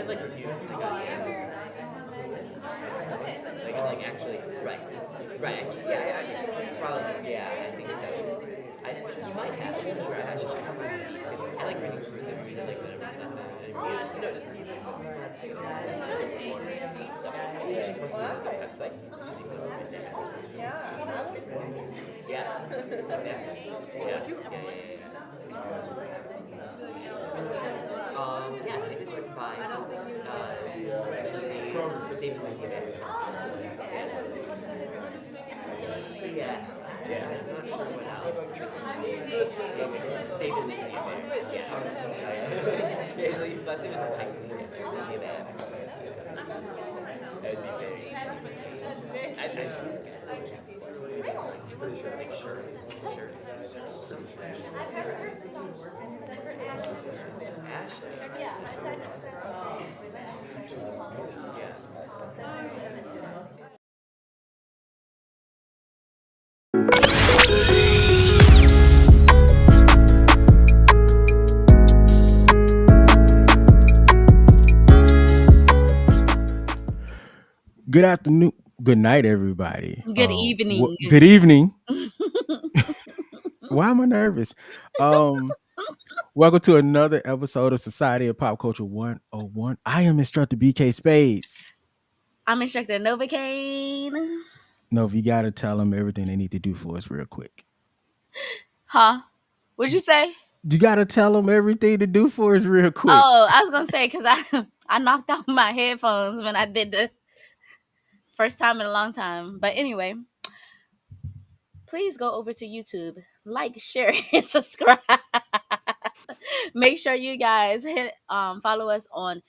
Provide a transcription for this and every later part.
like reviews. Like actually, right. Yeah, probably, yeah, I think so. You might have, I'm sure. I should check out my reviews. I like reading through them, reading like the reviews. No, just see like stuff. And you should come through the website. Yeah. Yes, it is written by David Lincoln. Yeah. Yeah. I'm not sure what else. David Lincoln. Yeah. Yeah, his last name is Tyson. That would be very. I've seen it. Make sure. I've never heard the song. I've heard Ashley. Yeah. Good afternoon. Good night, everybody. Good evening. Good evening. Why am I nervous? Welcome to another episode of Society of Pop Culture 101. I am Instructor BK Spades. I'm Instructor Novocaine. Nova, you got to tell them everything they need to do for us real quick. Huh? What'd you say? You got to tell them everything to do for us real quick. Oh, I was going to say, because I knocked out my headphones when I did the first time in a long time. But anyway, please go over to YouTube, like, share, and subscribe. Make sure you guys hit follow us on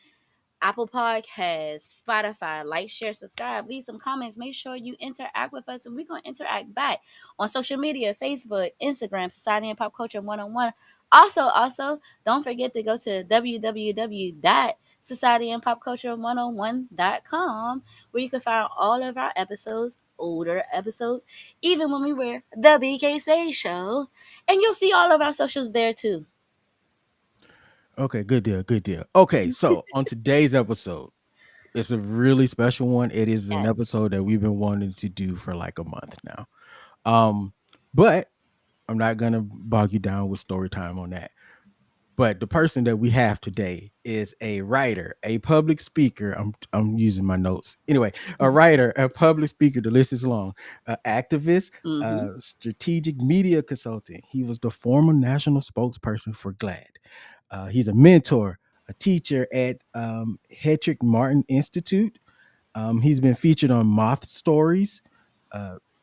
Apple Podcasts, Spotify. Like, share, subscribe, leave some comments. Make sure you interact with us, and we're going to interact back on social media, Facebook, Instagram, Society and Pop Culture 101. Also, don't forget to go to www.societyandpopculture101.com, where you can find all of our episodes, older episodes, even when we were the BK Space Show. And you'll see all of our socials there, too. Okay, good deal. Okay, so on today's episode, it's a really special one. It is an episode that we've been wanting to do for like a month now. But I'm not gonna bog you down with story time on that. But the person that we have today is a writer, a public speaker. I'm using my notes. Anyway, a writer, a public speaker, the list is long, an activist, a strategic media consultant. He was the former national spokesperson for GLAAD. He's a mentor, a teacher at Tiq Milan Institute. He's been featured on Moth Stories,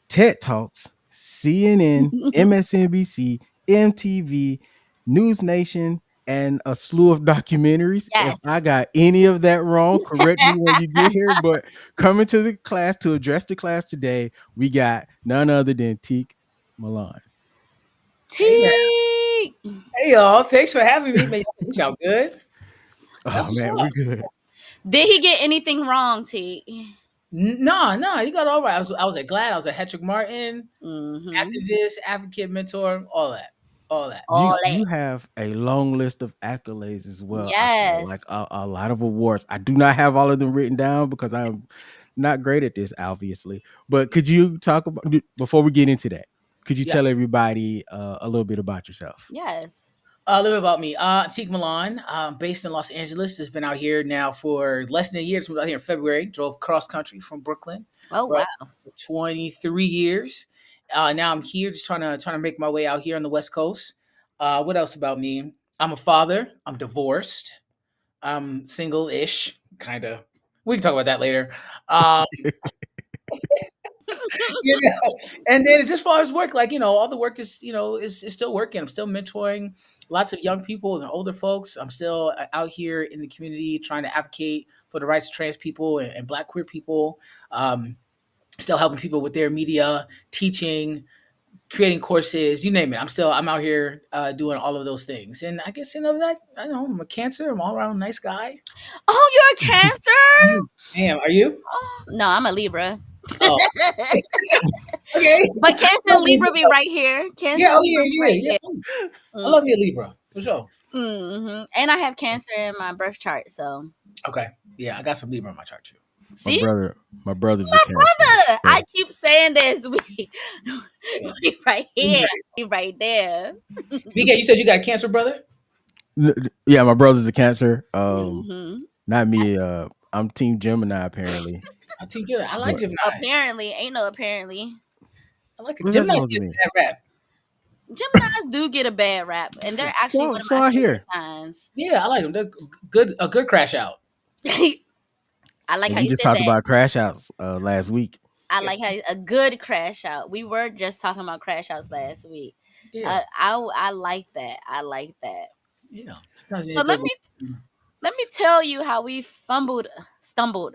TED Talks, CNN, MSNBC, MTV, News Nation, and a slew of documentaries. Yes. If I got any of that wrong, correct me when you get here. But coming to the class to address the class today, we got none other than Tiq Milan. Tiq! Hey y'all, thanks for having me. Man, you sound good. Oh man, we're good. Did he get anything wrong, Tiq? No, you got it all right. I was at GLAAD, I was at Tiq Milan, activist, advocate, mentor, all that. You have a long list of accolades as well. Yes. Like a lot of awards. I do not have all of them written down because I'm not great at this, obviously. But could you talk about, before we get into that, could you tell everybody a little bit about yourself? Yes. A little bit about me. Tiq Milan, based in Los Angeles, has been out here now for less than a year. Just moved out here in February. Drove cross country from Brooklyn. Oh wow! 23 years. Now I'm here, just trying to make my way out here on the West Coast. What else about me? I'm a father. I'm divorced. I'm single-ish, kind of. We can talk about that later. And then just as far as work, like, all the work is still working. I'm still mentoring lots of young people and older folks. I'm still out here in the community trying to advocate for the rights of trans people and Black queer people. Still helping people with their media, teaching, creating courses, you name it. I'm out here doing all of those things. And I guess, that, I know I'm a Cancer. I'm all around nice guy. Oh, you're a Cancer? Damn, are you? Oh, no, I'm a Libra. Oh. Okay. But Cancer and Libra be right here. Cancer yeah. I love you, Libra, for sure. And I have Cancer in my birth chart, so Okay. Yeah, I got some Libra in my chart too. My See, brother, my brother's a my Cancer. brother. I So keep saying this. Yeah. We right here, we right there. BK, you said you got a Cancer brother? yeah, my brother's a Cancer. Hmm. Not me. I'm Team Gemini apparently. I think you. I like But Gemini's. Apparently, ain't no apparently. I like it. what's that Gemini's supposed to get mean? that rap. Gemini's do get a bad rap, and they're actually So one of so my I favorite hear. signs. Yeah, I like them. They're good. A good crash out. I like And how we you just said talked that. about crash outs last week. I Yeah, like how a good crash out. We were just talking about crash outs last week. yeah, I like that. I like that. yeah. Sometimes you So need to. let me tell you how we stumbled.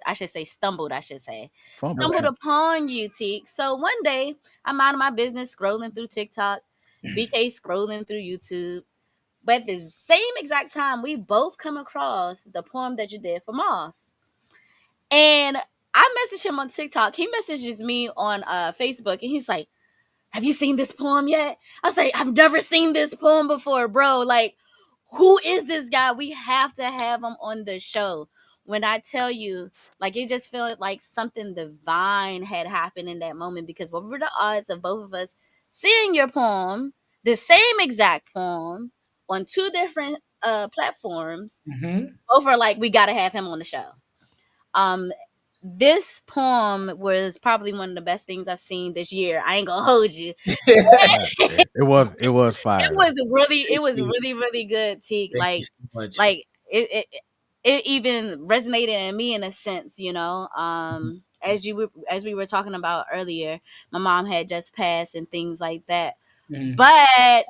I should say stumbled. I should say Fumbled. stumbled Okay. upon you, Teak. So one day I'm minding my business, scrolling through TikTok, BK scrolling through YouTube. But at the same exact time, we both come across the poem that you did for Moth. And I messaged him on TikTok. He messages me on Facebook, and he's like, "Have you seen this poem yet?" I was like, "I've never seen this poem before, bro. Like, who is this guy? We have to have him on the show." When I tell you, like, it just felt like something divine had happened in that moment, because what were the odds of both of us seeing your poem, the same exact poem, on two different platforms? Mm-hmm. Both are like, we got to have him on the show. Um, this poem was probably one of the best things I've seen this year. I ain't gonna hold you. God, yeah. It was It fire. was really, it Thank was you. really, really good, Teak. Thank you so much. Like it even resonated in me in a sense, you know. As we were talking about earlier, my mom had just passed and things like that. Mm-hmm. But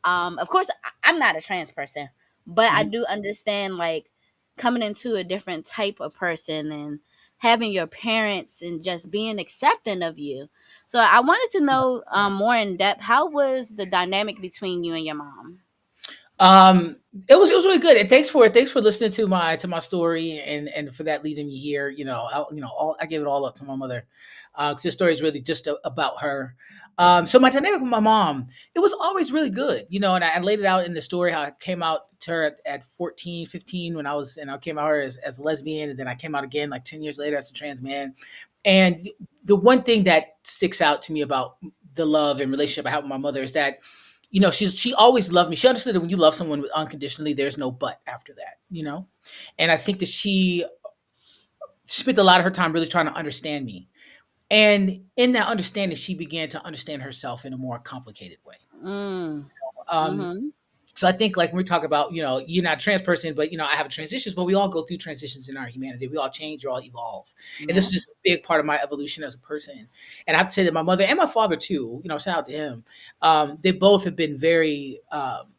of course, I'm not a trans person, but I Mm-hmm. do understand, like, coming into a different type of person and having your parents and just being accepting of you. So I wanted to know more in depth. How was the dynamic between you and your mom? Um, it was really good. And thanks for listening to my story and for that leading me here. I gave it all up to my mother, because this story is really just about her. So my dynamic with my mom, it was always really good. And I laid it out in the story how I came out to her at 14, 15 when I came out her as a lesbian, and then I came out again like 10 years later as a trans man. And the one thing that sticks out to me about the love and relationship I have with my mother is that she always loved me. She understood that when you love someone unconditionally, there's no but after that. And I think that she spent a lot of her time really trying to understand me. And in that understanding, she began to understand herself in a more complicated way. Mm. Um, Mm-hmm. so I think, like, when we talk about, you're not a trans person, but I have transitions, but we all go through transitions in our humanity. We all change, we all evolve. And this Yeah. is just a big part of my evolution as a person. And I have to say that my mother and my father too, shout out to him. They both have been very,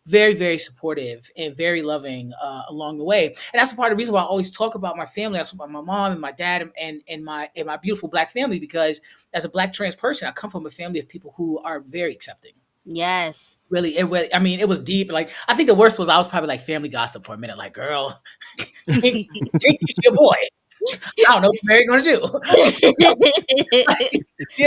very, very supportive and very loving along the way. And that's a part of the reason why I always talk about my family. I talk about my mom and my dad and my beautiful Black family, because as a Black trans person, I come from a family of people who are very accepting. Yes. Really, it was deep. Like, I think the worst was I was probably like family gossip for a minute. Like, girl, Tink's your boy. I don't know what Mary's gonna do. What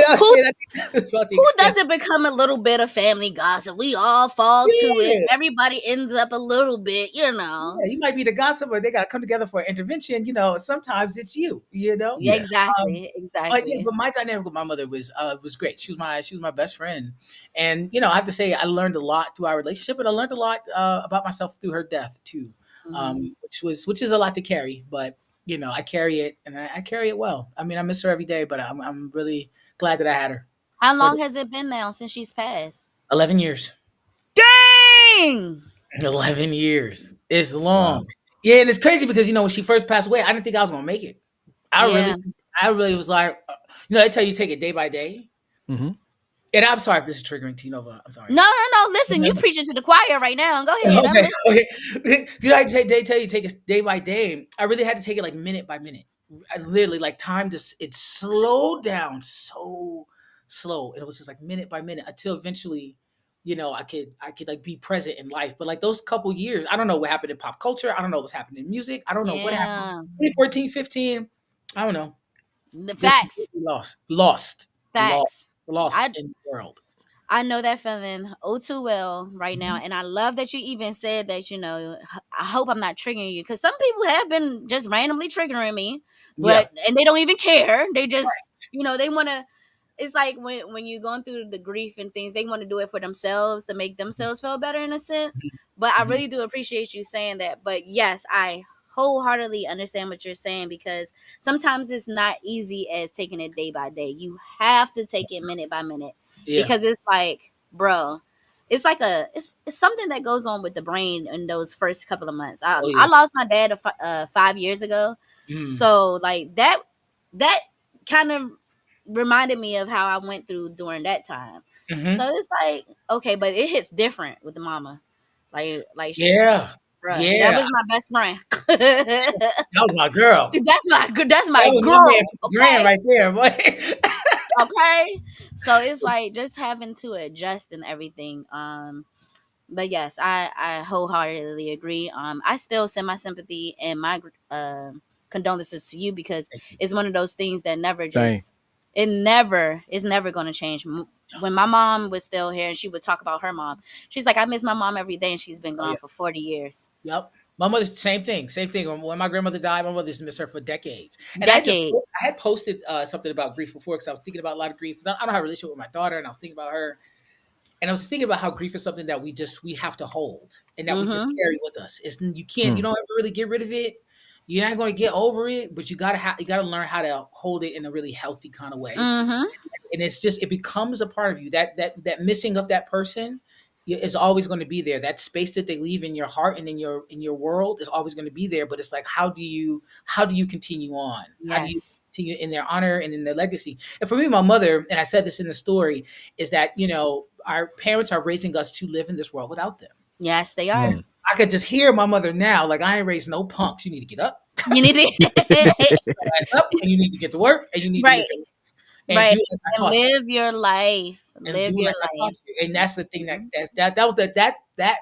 I'm who saying? I think that's about the who extent. doesn't become a little bit of family gossip? We all fall to it. Yeah, Everybody ends up a little bit, you know. yeah. You might be the gossip, but they gotta come together for an intervention. Sometimes it's you. Yeah, Yeah. Um, exactly, but yeah, exactly. but my dynamic with my mother was great. She was my best friend, and I have to say I learned a lot through our relationship, and I learned a lot about myself through her death too, Hmm. which is a lot to carry. But I carry it, and I carry it well. I mean, I miss her every day, but I'm really glad that I had her How for long has it been now since she's passed? 11 years. Dang! 11 years. It's long. Wow. Yeah, and it's crazy because when she first passed away, I didn't think I was gonna make it. I Yeah. really, I really was like, they tell you take it day by day. Hmm. And I'm sorry if this is triggering to you, Nova. I'm sorry. No, no, no. Listen, you preaching to the choir right now. Go ahead. I'm Okay, listening. okay. They tell you take it day by day. I really had to take it like minute by minute. I literally, like, time just it slowed down so slow. And it was just like minute by minute until eventually, I could like be present in life. But like those couple years, I don't know what happened in pop culture. I don't know what's happened in music. I don't know what happened. Yeah. 2014, 15. I don't know. The Just facts. completely lost. Lost. Lost. Facts. Lost I in the world. I know that feeling oh too well right now, and I love that you even said that. I hope I'm not triggering you, because some people have been just randomly triggering me, Yeah. and they don't even care. They just, they want to. It's like when you're going through the grief and things, they want to do it for themselves to make themselves feel better in a sense. But I Mhm. really do appreciate you saying that. But yes, I wholeheartedly understand what you're saying, because sometimes it's not easy as taking it day by day. You have to take it minute by minute, Yeah. because it's like, bro, it's like it's something that goes on with the brain in those first couple of months. I, Oh I yeah. lost my dad 5 years ago, Mm. so like that kind of reminded me of how I went through during that time. Hmm. So it's like, okay, but it hits different with the mama. Like, Yeah. bruh, that Yeah. was my best friend. That was my girl. That's my That was my man girl. 50 grand Okay. right there, boy. Okay. So it's like just having to adjust and everything. But yes, I wholeheartedly agree. I still send my sympathy and my condolences to you, because it's one of those things that never Same. just it's never going to change. When my mom was still here and she would talk about her mom, she's like, I miss my mom every day, and she's been Oh yeah. gone for 40 years. Yep. My mother's same thing. Same thing. When my grandmother died, my mother's missed her for decades. And Decade. I had posted something about grief before, because I was thinking about a lot of grief. I don't have a relationship with my daughter, and I was thinking about her, and I was thinking about how grief is something that we have to hold, and that we just Mm-hmm. carry with us. It's you Mm. don't ever really get rid of it. You're not going to get over it, but you gotta learn how to hold it in a really healthy kind of way. Mm-hmm. And it's just it becomes a part of you. That missing of that person is always going to be there. That space that they leave in your heart and in your world is always going to be there. But it's like, how do you continue on? How do you Yes. continue in their honor and in their legacy? And for me, my mother, and I said this in the story, is that our parents are raising us to live in this world without them. Yes, they are. Mm. I could just hear my mother now, like, I ain't raised no punks. You need to get up, You need to rise up, and you need to get to work, and you need to live right, your life and right, do it like I and taught you. live your life. And Live do your like I taught life. you. And that's the thing Mhm. that was that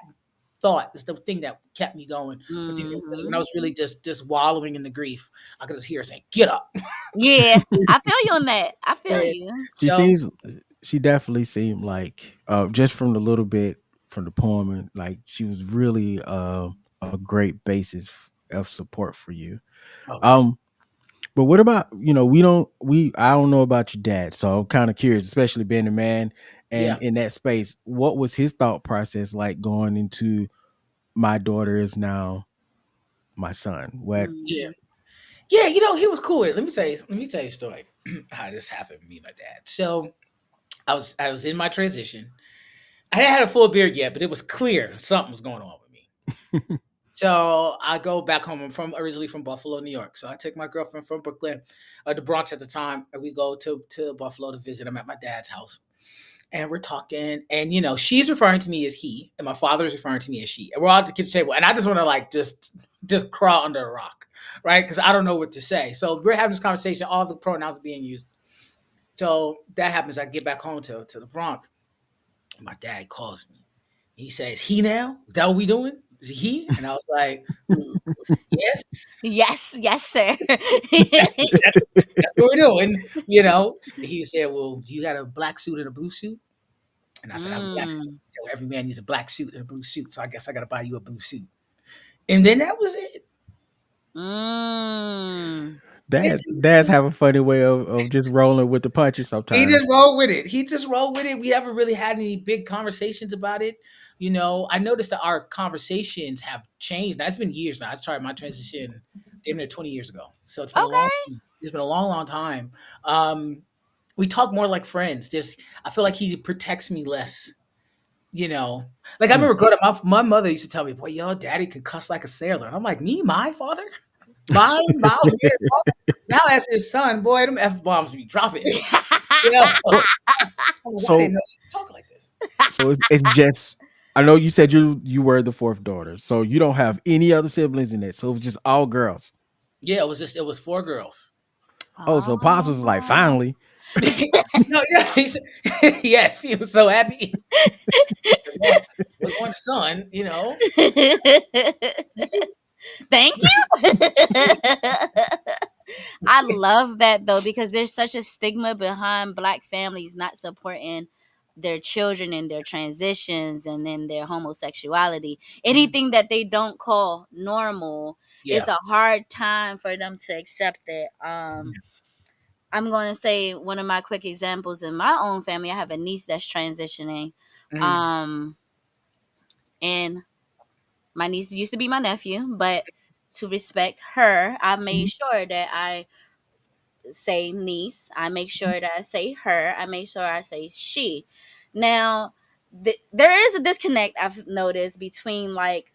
thought is the thing that kept me going when I Mhm. was really just wallowing in the grief. I could just hear her saying, "Get up." Yeah, I feel you on that. I feel And you. She so seems she definitely seemed like just from the little bit from the poem, and like she was really a great basis of support for you. oh yeah, Um but what about, we I don't know about your dad, so I'm kind of curious, especially being a man and yeah, in that space, what was his thought process like going into my daughter is now my son? What yeah, Mhm. yeah. He was cool with it. Let me tell you a story how this happened with me and my dad. So I was in my transition. I hadn't had a full beard yet, but it was clear something was going on with me. So I go back home. I'm originally from Buffalo, New York. So I take my girlfriend from Brooklyn, the Bronx at the time, and we go to Buffalo to visit. I'm at my dad's house, and we're talking, and she's referring to me as he, and my father is referring to me as she, and we're all at the kitchen table, and I just want to like just crawl under a rock, right? Because I don't know what to say. So we're having this conversation. All the pronouns are being used. So that happens. I get back home to the Bronx. My dad calls me. He says, "He now? Is that what we doing? Is it he?" And I was like, "Yes, Yes, yes, sir. that's what we're doing." He said, "Well, you got a black suit and a blue suit?" And I said, "I have a black suit." Mm. He said, "Well, every man needs a black suit and a blue suit, so I guess I got to buy you a blue suit." And then that was it. Mm. And dads have a funny way of just rolling with the punches he sometimes. just rolled with it. He just rolled with it. We haven't really had any big conversations about it. I noticed that our conversations have changed. Now it's been years now. I started my transition damn near 20 years ago. So Okay. it's been a long, long time. We talk more like friends. I feel like he protects me less. Like I Mm. remember growing up, my mother used to tell me, "Boy, your daddy could cuss like a sailor." And I'm like, "Me, my father, my weird father." Now as his son, boy, them f bombs be dropping. You know, So I'm like, I didn't so know you could talk like this. so it's just, I know you said you were the fourth daughter, so you don't have any other siblings in it. So it was just all girls. Yeah, it was four girls. Oh, so Pops was like, Oh. finally. No, yeah, yes, he was so happy. Was one son, Thank you. I love that though, because there's such a stigma behind black families not supporting their children and their transitions and then their homosexuality, anything that they don't call normal, Yeah. it's a hard time for them to accept it. I'm going to say one of my quick examples in my own family. I have a niece that's transitioning. Mhm. Um, and my niece used to be my nephew, but to respect her, I made Mhm. sure that I say niece. I make sure that I say her. I make sure I say she. Now, there is a disconnect I've noticed between like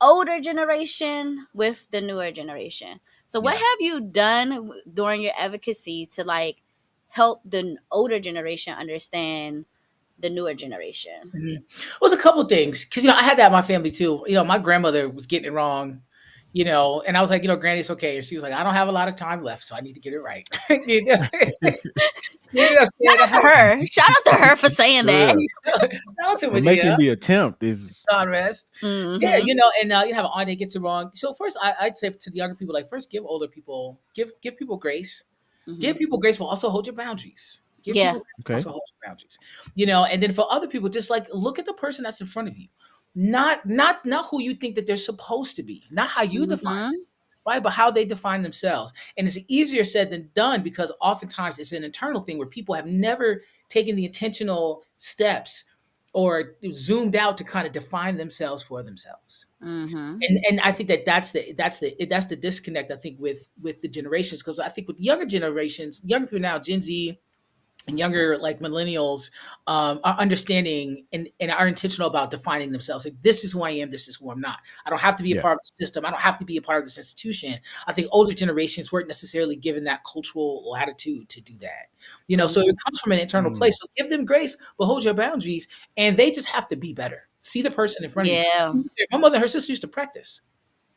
older generation with the newer generation. So, what Yeah. have you done during your advocacy to like help the older generation understand the newer generation? Mhm. It was a couple things because I had that in my family too. My grandmother was getting it wrong, and I was like, Granny, it's okay, and she was like, I don't have a lot of time left, so I need to get it right. you know, Shout saying I out had to her. Shout out to her for saying that. Yeah. shout to For Medea, making the attempt is God rest. Yeah, Mm-hmm. and you have an aunt that gets it wrong. So first, I'd say to the younger people, like first, give older people, give people grace. Mm-hmm. Give people grace, but also hold your boundaries. Give Yeah. people grace, but okay. also hold your boundaries. And then for other people, just like look at the person that's in front of you, not who you think that they're supposed to be, not how you define Mm-hmm. them, right? But how they define themselves. And it's easier said than done because oftentimes it's an internal thing where people have never taken the intentional steps or zoomed out to kind of define themselves for themselves. Mm-hmm. And I think that that's the disconnect I think with the generations, because I think with younger generations, younger people now, Gen Z and younger like millennials, are understanding and are intentional about defining themselves. Like, this is who I am, this is who I'm not. I don't have to be a Yeah. part of the system. I don't have to be a part of this institution. I think older generations weren't necessarily given that cultural latitude to do that. So Mm-hmm. it comes from an internal Mm. place. So give them grace, but hold your boundaries, and they just have to be better. See the person in front of you. Yeah. My mother and her sister used to practice.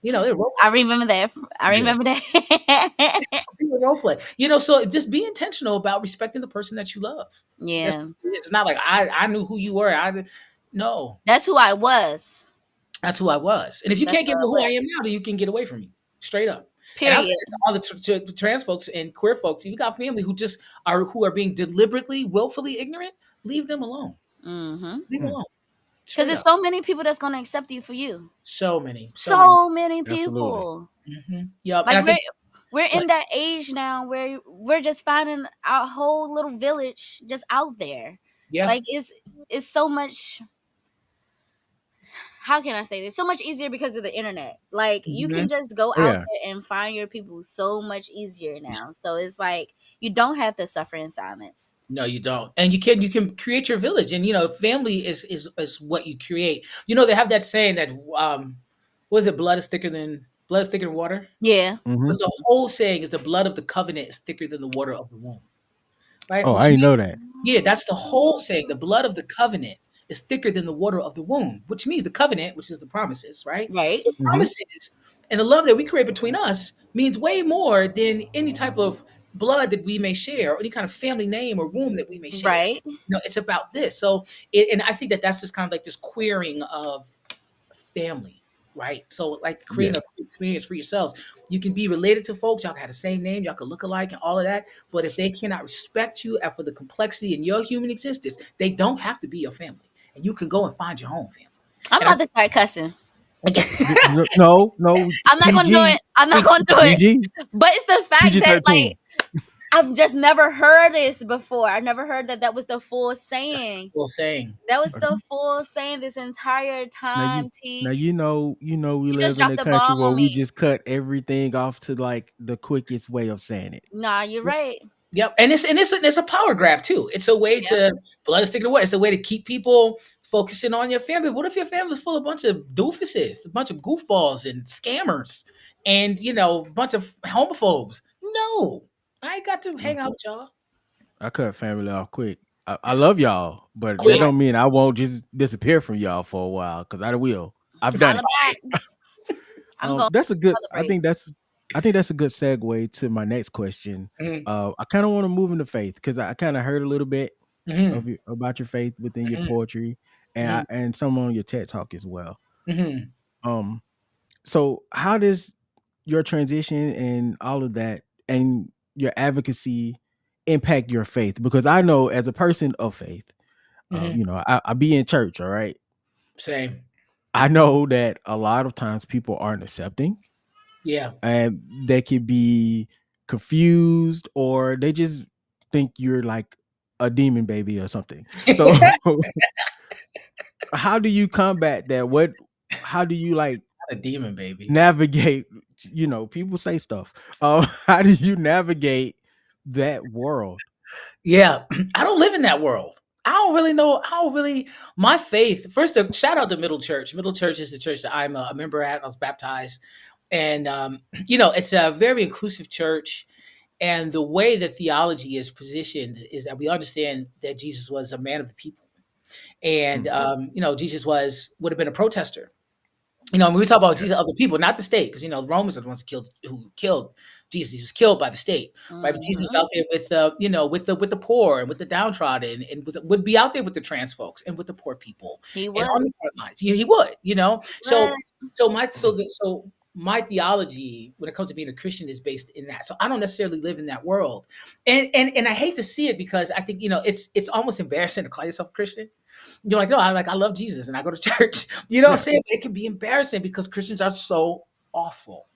They role I play. remember that. I Yeah. remember that. They would role play. So just be intentional about respecting the person that you love. That's Yeah. it's not like I knew who you were. No, That's who I was. that's who I was. And if you That's can't who get I who I was. am now, then you can get away from me straight up. And I'll say Period. that to all the trans folks and queer folks. If you got family who are being deliberately, willfully ignorant, leave them alone. Mm-hmm. Leave them Mm. alone. Because Straight there's up. so many people that's gonna accept you for you. So many, so many. So many Absolutely. people. Yep. And Like I think, we're but in that age now where we're just finding our whole little village just out there. yeah. Like it's so much, how can I say this? So much easier because of the internet. Like you Mhm. can just go Oh out yeah. there and find your people so much easier now. So it's like you don't have to suffer in silence. No, you don't. And you can create your village, and family is what you create. They have that saying that what is it? Blood is thicker than water. Yeah. Hmm. But the whole saying is the blood of the covenant is thicker than the water of the womb, right? Oh, Which I didn't means, know that. yeah, that's the whole saying. The blood of the covenant is thicker than the water of the womb, which means the covenant, which is the promises, right? Right. So the Hmm. promises and the love that we create between us means way more than any type of blood that we may share or any kind of family name or womb that we may share. Right. It's about this. So, and I think that that's just kind of like this queering of family, right? So, like Yeah. creating a experience for yourselves. You can be related to folks, y'all can have the same name, y'all can look alike and all of that. But if they cannot respect you and for the complexity in your human existence, they don't have to be your family. And you can go and find your own family. I'm And I about to start cussing. No, no, I'm not gonna do PG, it. I'm not gonna do it. PG, But it's the fact PG that like 13. I've just never heard this before. I never heard that was the full that's the saying. full saying. That was Okay. the full saying this entire Now you time, now Teak. we You just live in dropped a the country bomb where on we me. just cut everything off to like the quickest way of saying it. Nah, you're right. Yep, and it's a power grab too. It's a way Yep. to blood is sticking away. It's a way to keep people focusing on your family. What if your family's full of a bunch of doofuses, a bunch of goofballs and scammers, and a bunch of homophobes? No, I ain't got to Mm. hang out with y'all. I cut family off quick. I love y'all, but that Quick, Yeah. don't mean I won't just disappear from y'all for a while because I will. I've done Holla it. back. I'm going That's a to good. celebrate. I think that's a good segue to my next question. mm-hmm, I kind of want to move into faith because I kind of heard a little bit mm-hmm, about your faith within your poetry mm-hmm, and some on your TED talk as well. mm-hmm. Um, so how does your transition and all of that and your advocacy impact your faith? Because I know as a person of faith, Mhm. You know, I be in church, all right. Same. I know that a lot of times people aren't accepting, Yeah. and they could be confused, or they just think you're like a demon baby or something. So how do you combat that? How do you like A demon baby. navigate? You know, people say stuff. How do you navigate that world? Yeah, I don't live in that world. I don't really know. I don't really. My faith. First, shout out to Middle Church. Middle Church is the church that I'm a member at. I was baptized, and it's a very inclusive church. And the way the theology is positioned is that we understand that Jesus was a man of the people, and Mm, Jesus would have been a protester. When we talk about Jesus of the people, not the state, because the Romans are the ones who killed Jesus. He was killed by the state, right? But Jesus was Mhm. out there with the poor and with the downtrodden, and would be out there with the trans folks and with the poor people He and was. on the front lines. He would, So Was. my theology when it comes to being a Christian is based in that. So I don't necessarily live in that world, and I hate to see it because I think it's almost embarrassing to call yourself a Christian. You're like, no, I love Jesus and I go to church. You know what I'm yeah, saying? It can be embarrassing because Christians are so awful.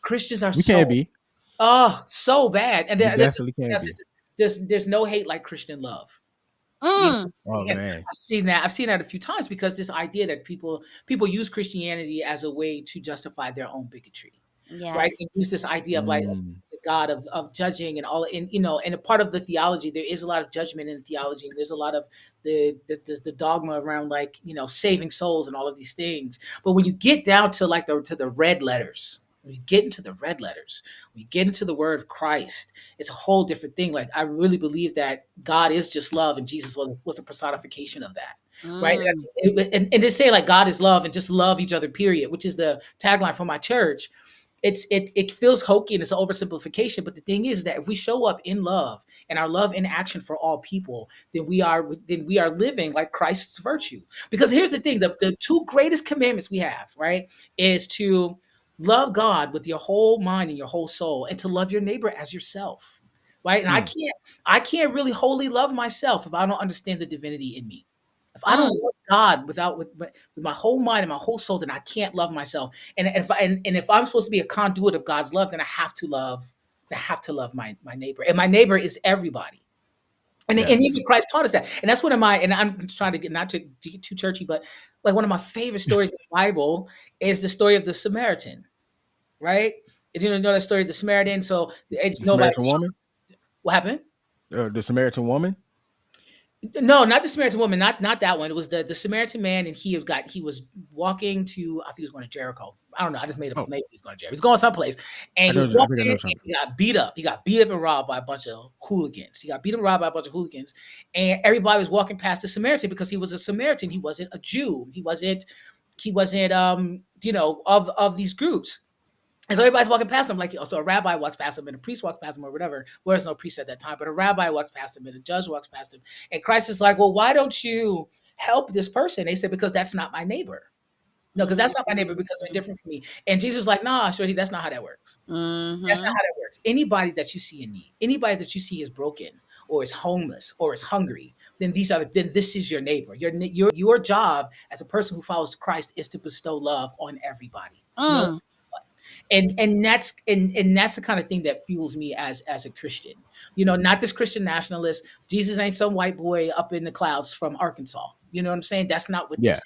Christians are we can be. so bad. And We there's definitely can be. there's no hate like Christian love. You know, Mm. Oh and man. I've seen that a few times because this idea that people use Christianity as a way to justify their own bigotry, right? Yes. And use this idea of like Mm, the God of judging and all, and a part of the theology, there is a lot of judgment in theology, and there's a lot of the dogma around like saving souls and all of these things. But when you get down to like the red letters, when you get into the red letters, when you get into the word of Christ, it's a whole different thing. Like I really believe that God is just love, and Jesus was a personification of that, right? Mm. And they say like God is love and just love each other, period, which is the tagline for my church. It feels hokey and it's an oversimplification, but the thing is that if we show up in love and our love in action for all people, then we are living like Christ's virtue. Because here's the thing: the two greatest commandments we have, right, is to love God with your whole mind and your whole soul, and to love your neighbor as yourself, right? And I mm, can't I can't really wholly love myself if I don't understand the divinity in me. If I don't Mm. love God with my whole mind and my whole soul, then I can't love myself. And if I'm supposed to be a conduit of God's love, then I have to love my neighbor. And my neighbor is everybody. And yes. even Christ taught us that. And that's one of my, and I'm trying to get not to get too churchy, but like one of my favorite stories in the Bible is the story of the Samaritan, right? And you know that story of the Samaritan. So it's The nobody. Samaritan woman. What happened? The Samaritan woman. No, not the Samaritan woman, not that one. It was the Samaritan man, and he was walking to, I think he was going to Jericho. I don't know. I just made up. Oh, Maybe he's going to Jericho. He's going someplace, and I he know. was I think I walking, know and something. he got beat up. He got beat up and robbed by a bunch of hooligans. He got beat and robbed by a bunch of hooligans, and everybody was walking past the Samaritan because he was a Samaritan. He wasn't a Jew. He wasn't. Of these groups. And so everybody's walking past him, like so a rabbi walks past him and a priest walks past him or whatever. Well, there's no priest at that time, but a rabbi walks past him and a judge walks past him. And Christ is like, well, why don't you help this person? They said, because that's not my neighbor. No, because that's not my neighbor because they're different from me. And Jesus was like, nah, Shorty, that's not how that works. That's not Mhm. how that works. Anybody that you see in need, anybody that you see is broken or is homeless or is hungry, then this is your neighbor. Your job as a person who follows Christ is to bestow love on everybody. No, Mm. and that's the kind of thing that fuels me as a Christian. Not this Christian nationalist. Jesus ain't some white boy up in the clouds from Arkansas. You know what I'm saying? That's not what this Yeah. is.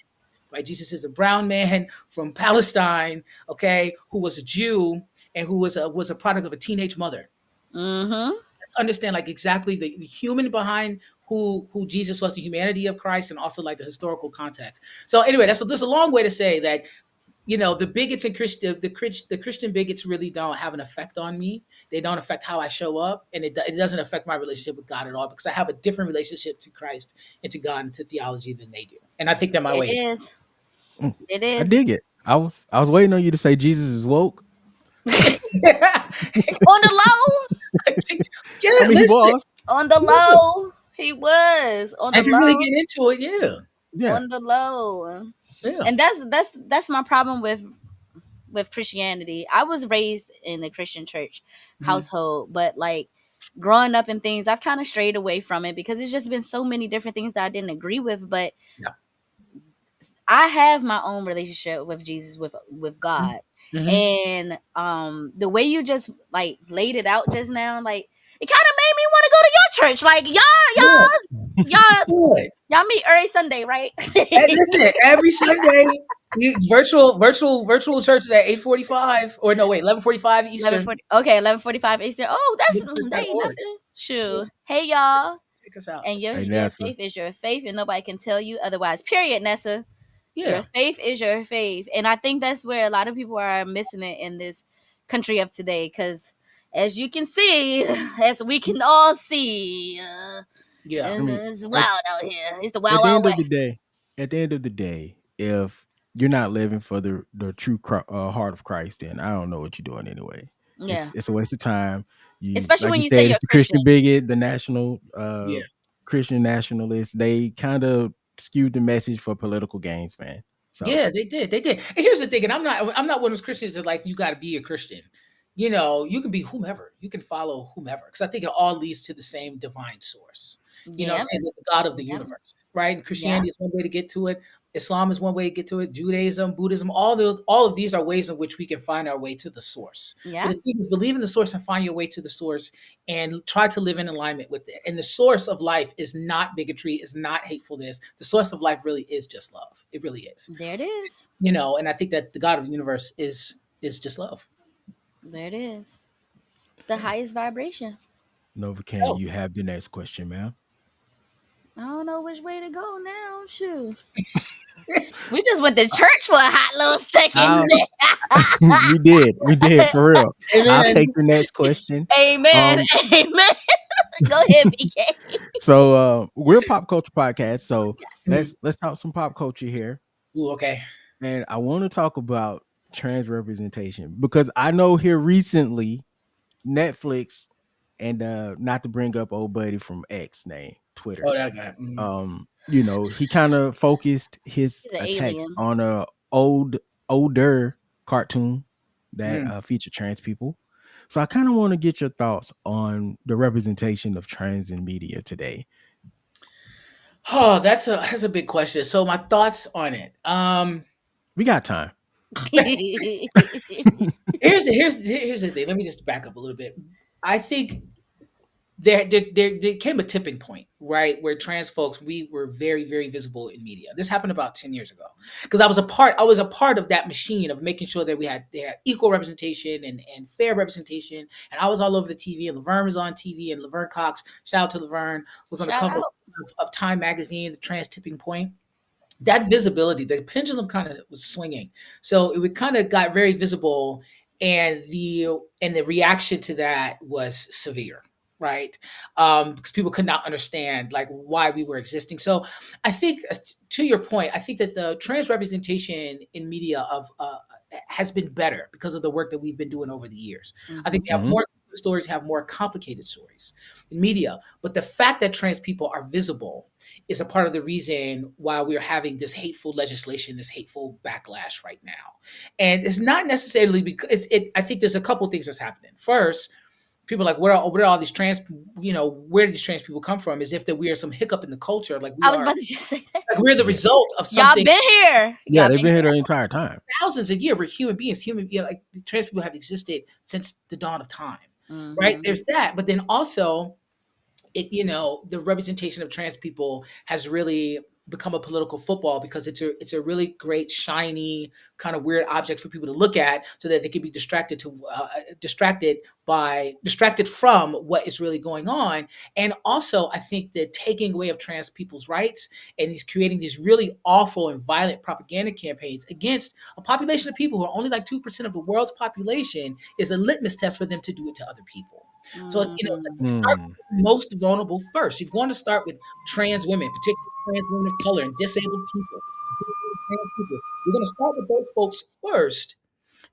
Right? Jesus is a brown man from Palestine, okay, who was a Jew and who was a product of a teenage mother. Mhm. Let's understand like exactly the human behind who Jesus was, the humanity of Christ, and also like the historical context. So anyway, that's just a long way to say that the bigots and the Christian bigots really don't have an effect on me. They don't affect how I show up, and it doesn't affect my relationship with God at all because I have a different relationship to Christ and to God and to theology than they do. And I think that my It way is. is. Mm, It I is. dig it. I was waiting on you to say Jesus is woke. Yeah, On the low. I mean, he listen. was. On the low. He was. On the If you really low. get into it, yeah, Yeah. On the low. yeah. And that's my problem with Christianity. I was raised in a Christian church Mhm. household, but like growing up and things, I've kind of strayed away from it because it's just been so many different things that I didn't agree with. But Yeah. I have my own relationship with Jesus, with God. Mm-hmm. And the way you just like laid it out just now, like it kind of made me want to go to your church. Like Yeah, it's y'all good. y'all meet every Sunday, right? And listen, every Sunday, virtual churches at 8:45, or no, wait, 11:45 Eastern. 11:40. Okay, 11:45 Eastern. Oh, that's that ain't Org. nothing. Yeah, Shoot. Hey y'all. check us out. And Hey your NASA. faith is your faith, and nobody can tell you otherwise. Period, Nessa. Your Yeah, faith is your faith. And I think that's where a lot of people are missing it in this country of today. Because as you can see, as we can all see, yeah, I mean, it's at, wild out here. It's the at wild, the wild end of the west. day, if you're not living for the true heart of Christ, then I don't know what you're doing anyway. Yeah. It's a waste of time. You Especially like when you you say said, you're it's a the Christian. Christian bigot, the national yeah. Christian nationalists. They kind of skewed the message for political gains, man. So Yeah, they did. They did. And here's the thing, and I'm not one of those Christians that like you got to be a Christian. You know, you can be whomever. You can follow whomever, because I think it all leads to the same divine source. You know, what Yeah. I'm saying, the God of the Yeah. universe, right? And Yeah. Christianity is one way to get to it. Islam is one way to get to it. Judaism, Buddhism, all of these are ways in which we can find our way to the source. But Yeah. the thing is, believe in the source and find your way to the source, and try to live in alignment with it. And the source of life is not bigotry, is not hatefulness. The source of life really is just love. It really is. There it is. You know, and I think that the God of the universe is just love. There it is. It's the highest vibration. Nova King, Oh, you have the next question, ma'am. I don't know which way to go now. Shoot. We just went to church for a hot little second. I'll, we did for real. I'll amen. take the next question. Amen. Um, Amen. Go ahead, BK. so we're a pop culture podcast, so Yes. Mhm. let's talk some pop culture here. Ooh, okay. And I want to talk about trans representation because I know here recently Netflix and not to bring up old buddy from X name, Twitter. Oh, that guy. Mhm. He kind of focused his He's an attacks alien. on a older cartoon that Mhm. featured trans people. So I kind of want to get your thoughts on the representation of trans in media today. Oh, that's a big question. So my thoughts on it. We got time. Here's the thing. Let me just back up a little bit. I think there came a tipping point, right, where trans folks, we were very, very visible in media. This happened about 10 years ago, because I was a part of that machine of making sure that they had equal representation and fair representation. And I was all over the TV, and Laverne was on TV, and Laverne Cox, shout out to Laverne, was on the Shout cover out. of Time magazine, the trans tipping point. That visibility, the pendulum kind of was swinging, so it kind of got very visible, and the reaction to that was severe, right? Because people could not understand like why we were existing. So I think, to your point, I think that the trans representation in media of has been better because of the work that we've been doing over the years. I think Mm-hmm. we have more stories, have more complicated stories in media, but the fact that trans people are visible is a part of the reason why we're having this hateful legislation, this hateful backlash right now. And it's not necessarily because I think there's a couple things that's happening. First, people are like, where are all these trans, where do these trans people come from? As if that we are some hiccup in the culture, like I was about to just say that. we're the Yeah. result of Y'all something. been here. Yeah, Y'all they've been been here here. the entire time. Thousands of years. We're human beings. Like trans people have existed since the dawn of time, right? Mm-hmm. There's that, but then also the representation of trans people has really become a political football, because it's a really great shiny kind of weird object for people to look at, so that they can be distracted from what is really going on. And also, I think that taking away of trans people's rights, and he's creating these really awful and violent propaganda campaigns against a population of people who are only like 2% of the world's population, is a litmus test for them to do it to other people. So it's like, start Hmm. most vulnerable first. You're going to start with trans women, particularly trans women of color and disabled people. Trans people. We're going to start with those folks first,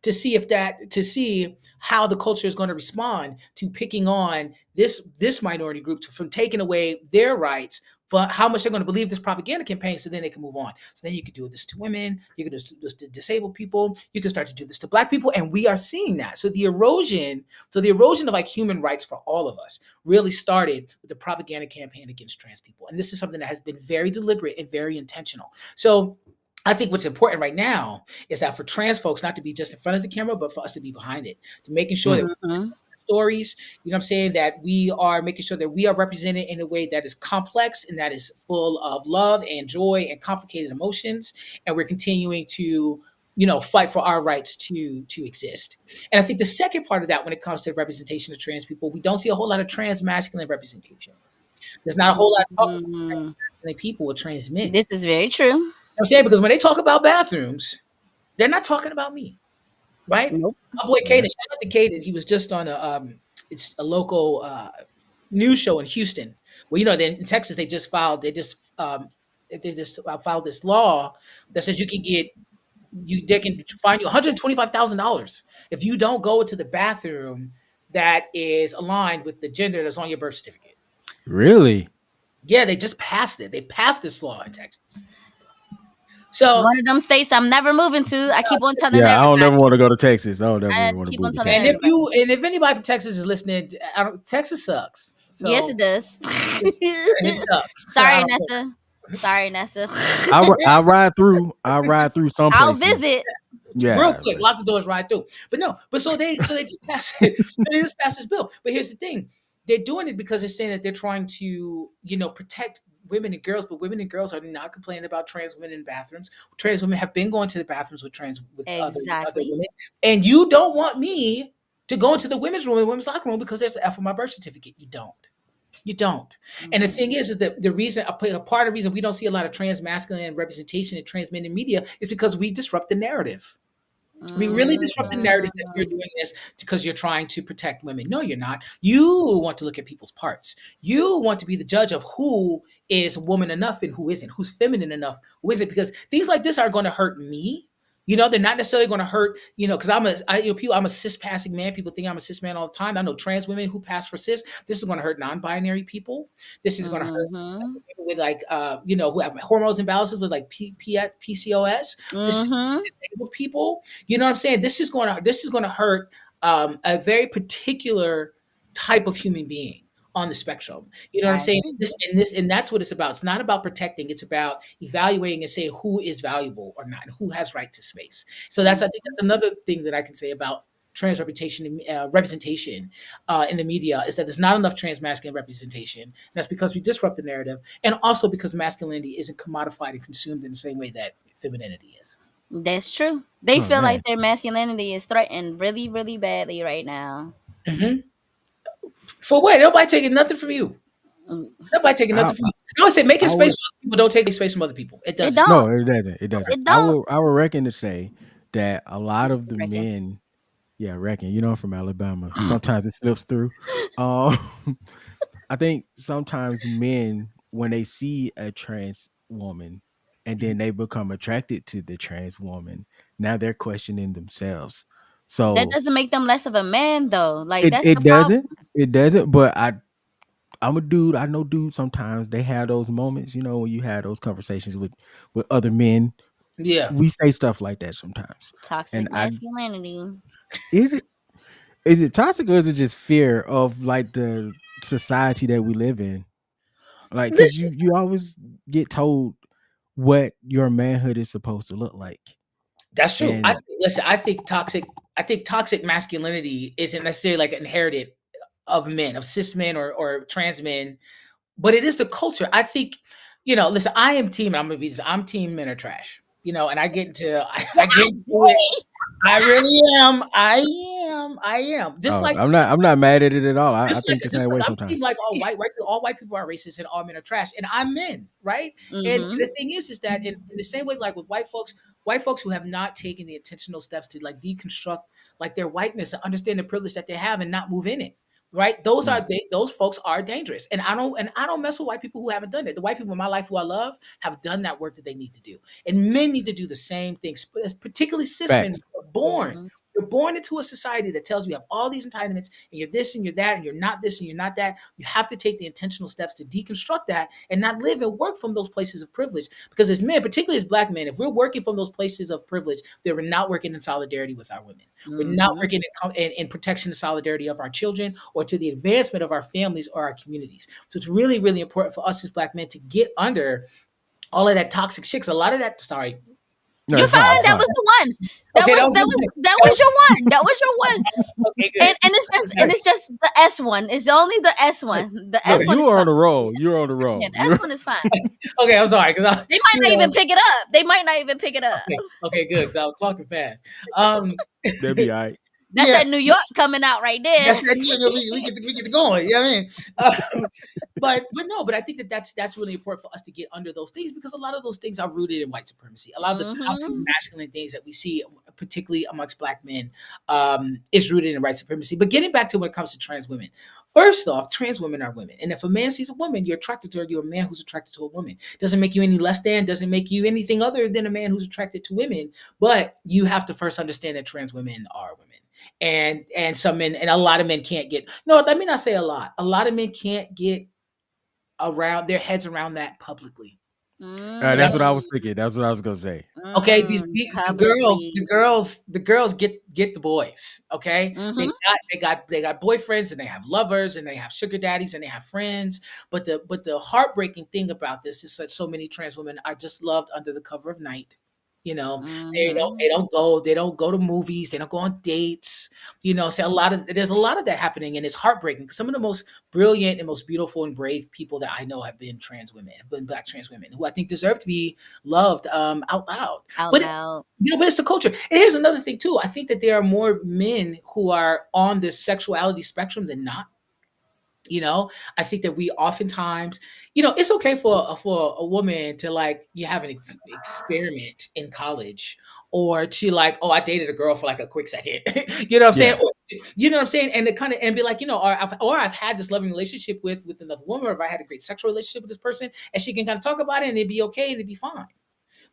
to see how the culture is going to respond to picking on this minority group from taking away their rights, for how much they're going to believe this propaganda campaign, so then they can move on. So then you could do this to women, you could do this to disabled people, you can start to do this to black people, and we are seeing that. So the erosion of like human rights for all of us really started with the propaganda campaign against trans people. And this is something that has been very deliberate and very intentional. So I think what's important right now is that for trans folks not to be just in front of the camera, but for us to be behind it, to making sure that Mhm. stories, you know what I'm saying, that we are making sure that we are represented in a way that is complex and that is full of love and joy and complicated emotions. And we're continuing to, fight for our rights to exist. And I think the second part of that, when it comes to representation of trans people, we don't see a whole lot of trans masculine representation. There's not a whole lot of talk about Mhm. masculine people with trans men. You know This is very true. what I'm saying? Because when they talk about bathrooms, they're not talking about me, right? Nope. My boy Caden, Yeah. shout out to Caden. He was just on it's a local news show in Houston. Well, then in Texas they just filed this law that says they can fine you $125,000 if you don't go into the bathroom that is aligned with the gender that's on your birth certificate. Really? Yeah, they just passed it. They passed this law in Texas. So, One of them states I'm never moving to. I keep on telling Yeah, I don't never everybody. want to go to Texas. I don't I ever want to keep move on to telling and Texas. everybody. if anybody from Texas is listening, Texas sucks. Yes, So it does. it sucks. I Sorry, don't know. Nessa. Sorry, Nessa. I ride through. I ride through some I'll places. visit. Real Yeah, quick, but lock the doors right through. But no, but so they just passed it. They just passed this bill. But here's the thing: they're doing it because they're saying that they're trying to, protect women and girls. But women and girls are not complaining about trans women in bathrooms. Trans women have been going to the bathrooms with other Exactly. women, and you don't want me to go into the women's room, the women's locker room, because there's an F on my birth certificate. You don't. You don't. And the Mhm. thing is that the reason a part of the reason we don't see a lot of trans masculine representation in trans men in media is because we disrupt the narrative. We really disrupt the narrative that you're Mhm. doing this because you're trying to protect women. No, you're not. You want to look at people's parts. You want to be the judge of who is woman enough and who isn't, who's feminine enough, who isn't, because things like this are going to hurt me. They're not necessarily going to hurt, because I'm a cis passing man. People think I'm a cis man all the time. I know trans women who pass for cis. This is going to hurt non-binary people. This is going to hurt Mhm. people with like, who have hormones imbalances with like PCOS. This is Mhm. disabled people. You know what I'm saying? This is going to hurt a very particular type of human being on the spectrum. You know what I'm I saying? agree. And that's what it's about. It's not about protecting. It's about evaluating and saying who is valuable or not, and who has right to space. So I think that's another thing that I can say about trans representation in the media, is that there's not enough trans masculine representation. And that's because we disrupt the narrative, and also because masculinity isn't commodified and consumed in the same way that femininity is. That's true. They oh feel like man, their masculinity is threatened really, really badly right now. Hmm. For what? Nobody taking nothing from you. Mm. Nobody taking I nothing from you. I always say making I space would for other people don't take space from other people. It It doesn't. don't. no, it doesn't. It doesn't. It don't. I would reckon to say that a lot of I the reckon. men, yeah, I reckon, I'm from Alabama. Sometimes it slips through. Um, I think sometimes men, when they see a trans woman and Mhm. then they become attracted to the trans woman, now they're questioning themselves. That So doesn't make them less of a man, though. Like it that's the it problem. doesn't. It doesn't. But I'm a dude. I know dudes sometimes they have those moments, when you have those conversations with other men. Yeah, We say stuff like that sometimes. Toxic And I masculinity. is it is it toxic or is it just fear of like the society that we live in? Like, cause listen, you always get told what your manhood is supposed to look like. that's true. And Listen, I think toxic masculinity isn't necessarily like inherited of men, of cis men or trans men, but it is the culture. I think, listen, I am team. I'm gonna be. I'm team men are trash. And I get into. I get into it. I really am. I am. I am. Just oh, like I'm not mad at it at all. I think the just same way like I'm seeing sometimes. like all white people are racist and all men are trash, and I'm men, right? And Mm-hmm. the thing is that in the same way, like with white folks who have not taken the intentional steps to like deconstruct like their whiteness and understand the privilege that they have and not move in it. Right, Mm, those folks are dangerous, and I don't mess with white people who haven't done it. The white people in my life who I love have done that work that they need to do, and men need to do the same things. Particularly cis men facts. who are born. Mm-hmm. you're born into a society that tells you have all these entitlements and you're this and you're that and you're not this and you're not that. You have to take the intentional steps to deconstruct that and not live and work from those places of privilege. Because as men, particularly as black men, if we're working from those places of privilege, then we're not working in solidarity with our women. We're not Mm-hmm. working in protection and solidarity of our children or to the advancement of our families or our communities. So it's really, really important for us as black men to get under all of that toxic shit. 'Cause a lot of that, sorry. No, You're it's fine. fine. It's That fine. was the one. That Okay, was that was that good. was that That was your one. That was your one. okay, And good. it's just the S one. It's only the S one. The No, S one you is were fine. on the roll. You were on the Yeah, roll. the S one is fine. Okay, I'm sorry because They might you not even know. pick it up. They might not even pick it up. Okay, okay, good. Because I was talking fast. Um, That'd be all right. That's yeah, that New York coming out right there. that's that. We get going. You know what I mean? But no, but I think that's really important for us to get under those things because a lot of those things are rooted in white supremacy. A lot of the toxic Mm-hmm. masculine things that we see, particularly amongst black men, is rooted in white supremacy. But getting back to when it comes to trans women, first off, trans women are women, and if a man sees a woman, you're attracted to her. You're a man who's attracted to a woman. Doesn't make you any less than. Doesn't make you anything other than a man who's attracted to women. But you have to first understand that trans women are women and some men and a lot of men can't get no let me not say a lot of men can't get around their heads around that publicly. You know, That's what I was Mm, thinking. That's what I was gonna say. okay, publicly. the girls get the boys. Okay, Mm-hmm. they got boyfriends and they have lovers and they have sugar daddies and they have friends. But the heartbreaking thing about this is that so many trans women are just loved under the cover of night. You know, Mm-hmm. they don't go to movies, they don't go on dates. You know, so there's a lot of that happening, and it's heartbreaking. 'Cause some of the most brilliant and most beautiful and brave people that I know have been trans women, have been black trans women, who I think deserve to be loved out loud. Out But loud. but it's the culture. And here's another thing too. I think that there are more men who are on the sexuality spectrum than not. You know, I think that we oftentimes, it's okay for a woman to like you have an experiment in college, or to like, oh, I dated a girl for like a quick second, you know what I'm saying? Yeah. Or, you know what I'm saying? And to kind of and be like, or I've had this loving relationship with another woman, or if I had a great sexual relationship with this person, and she can kind of talk about it, and it'd be okay, and it'd be fine.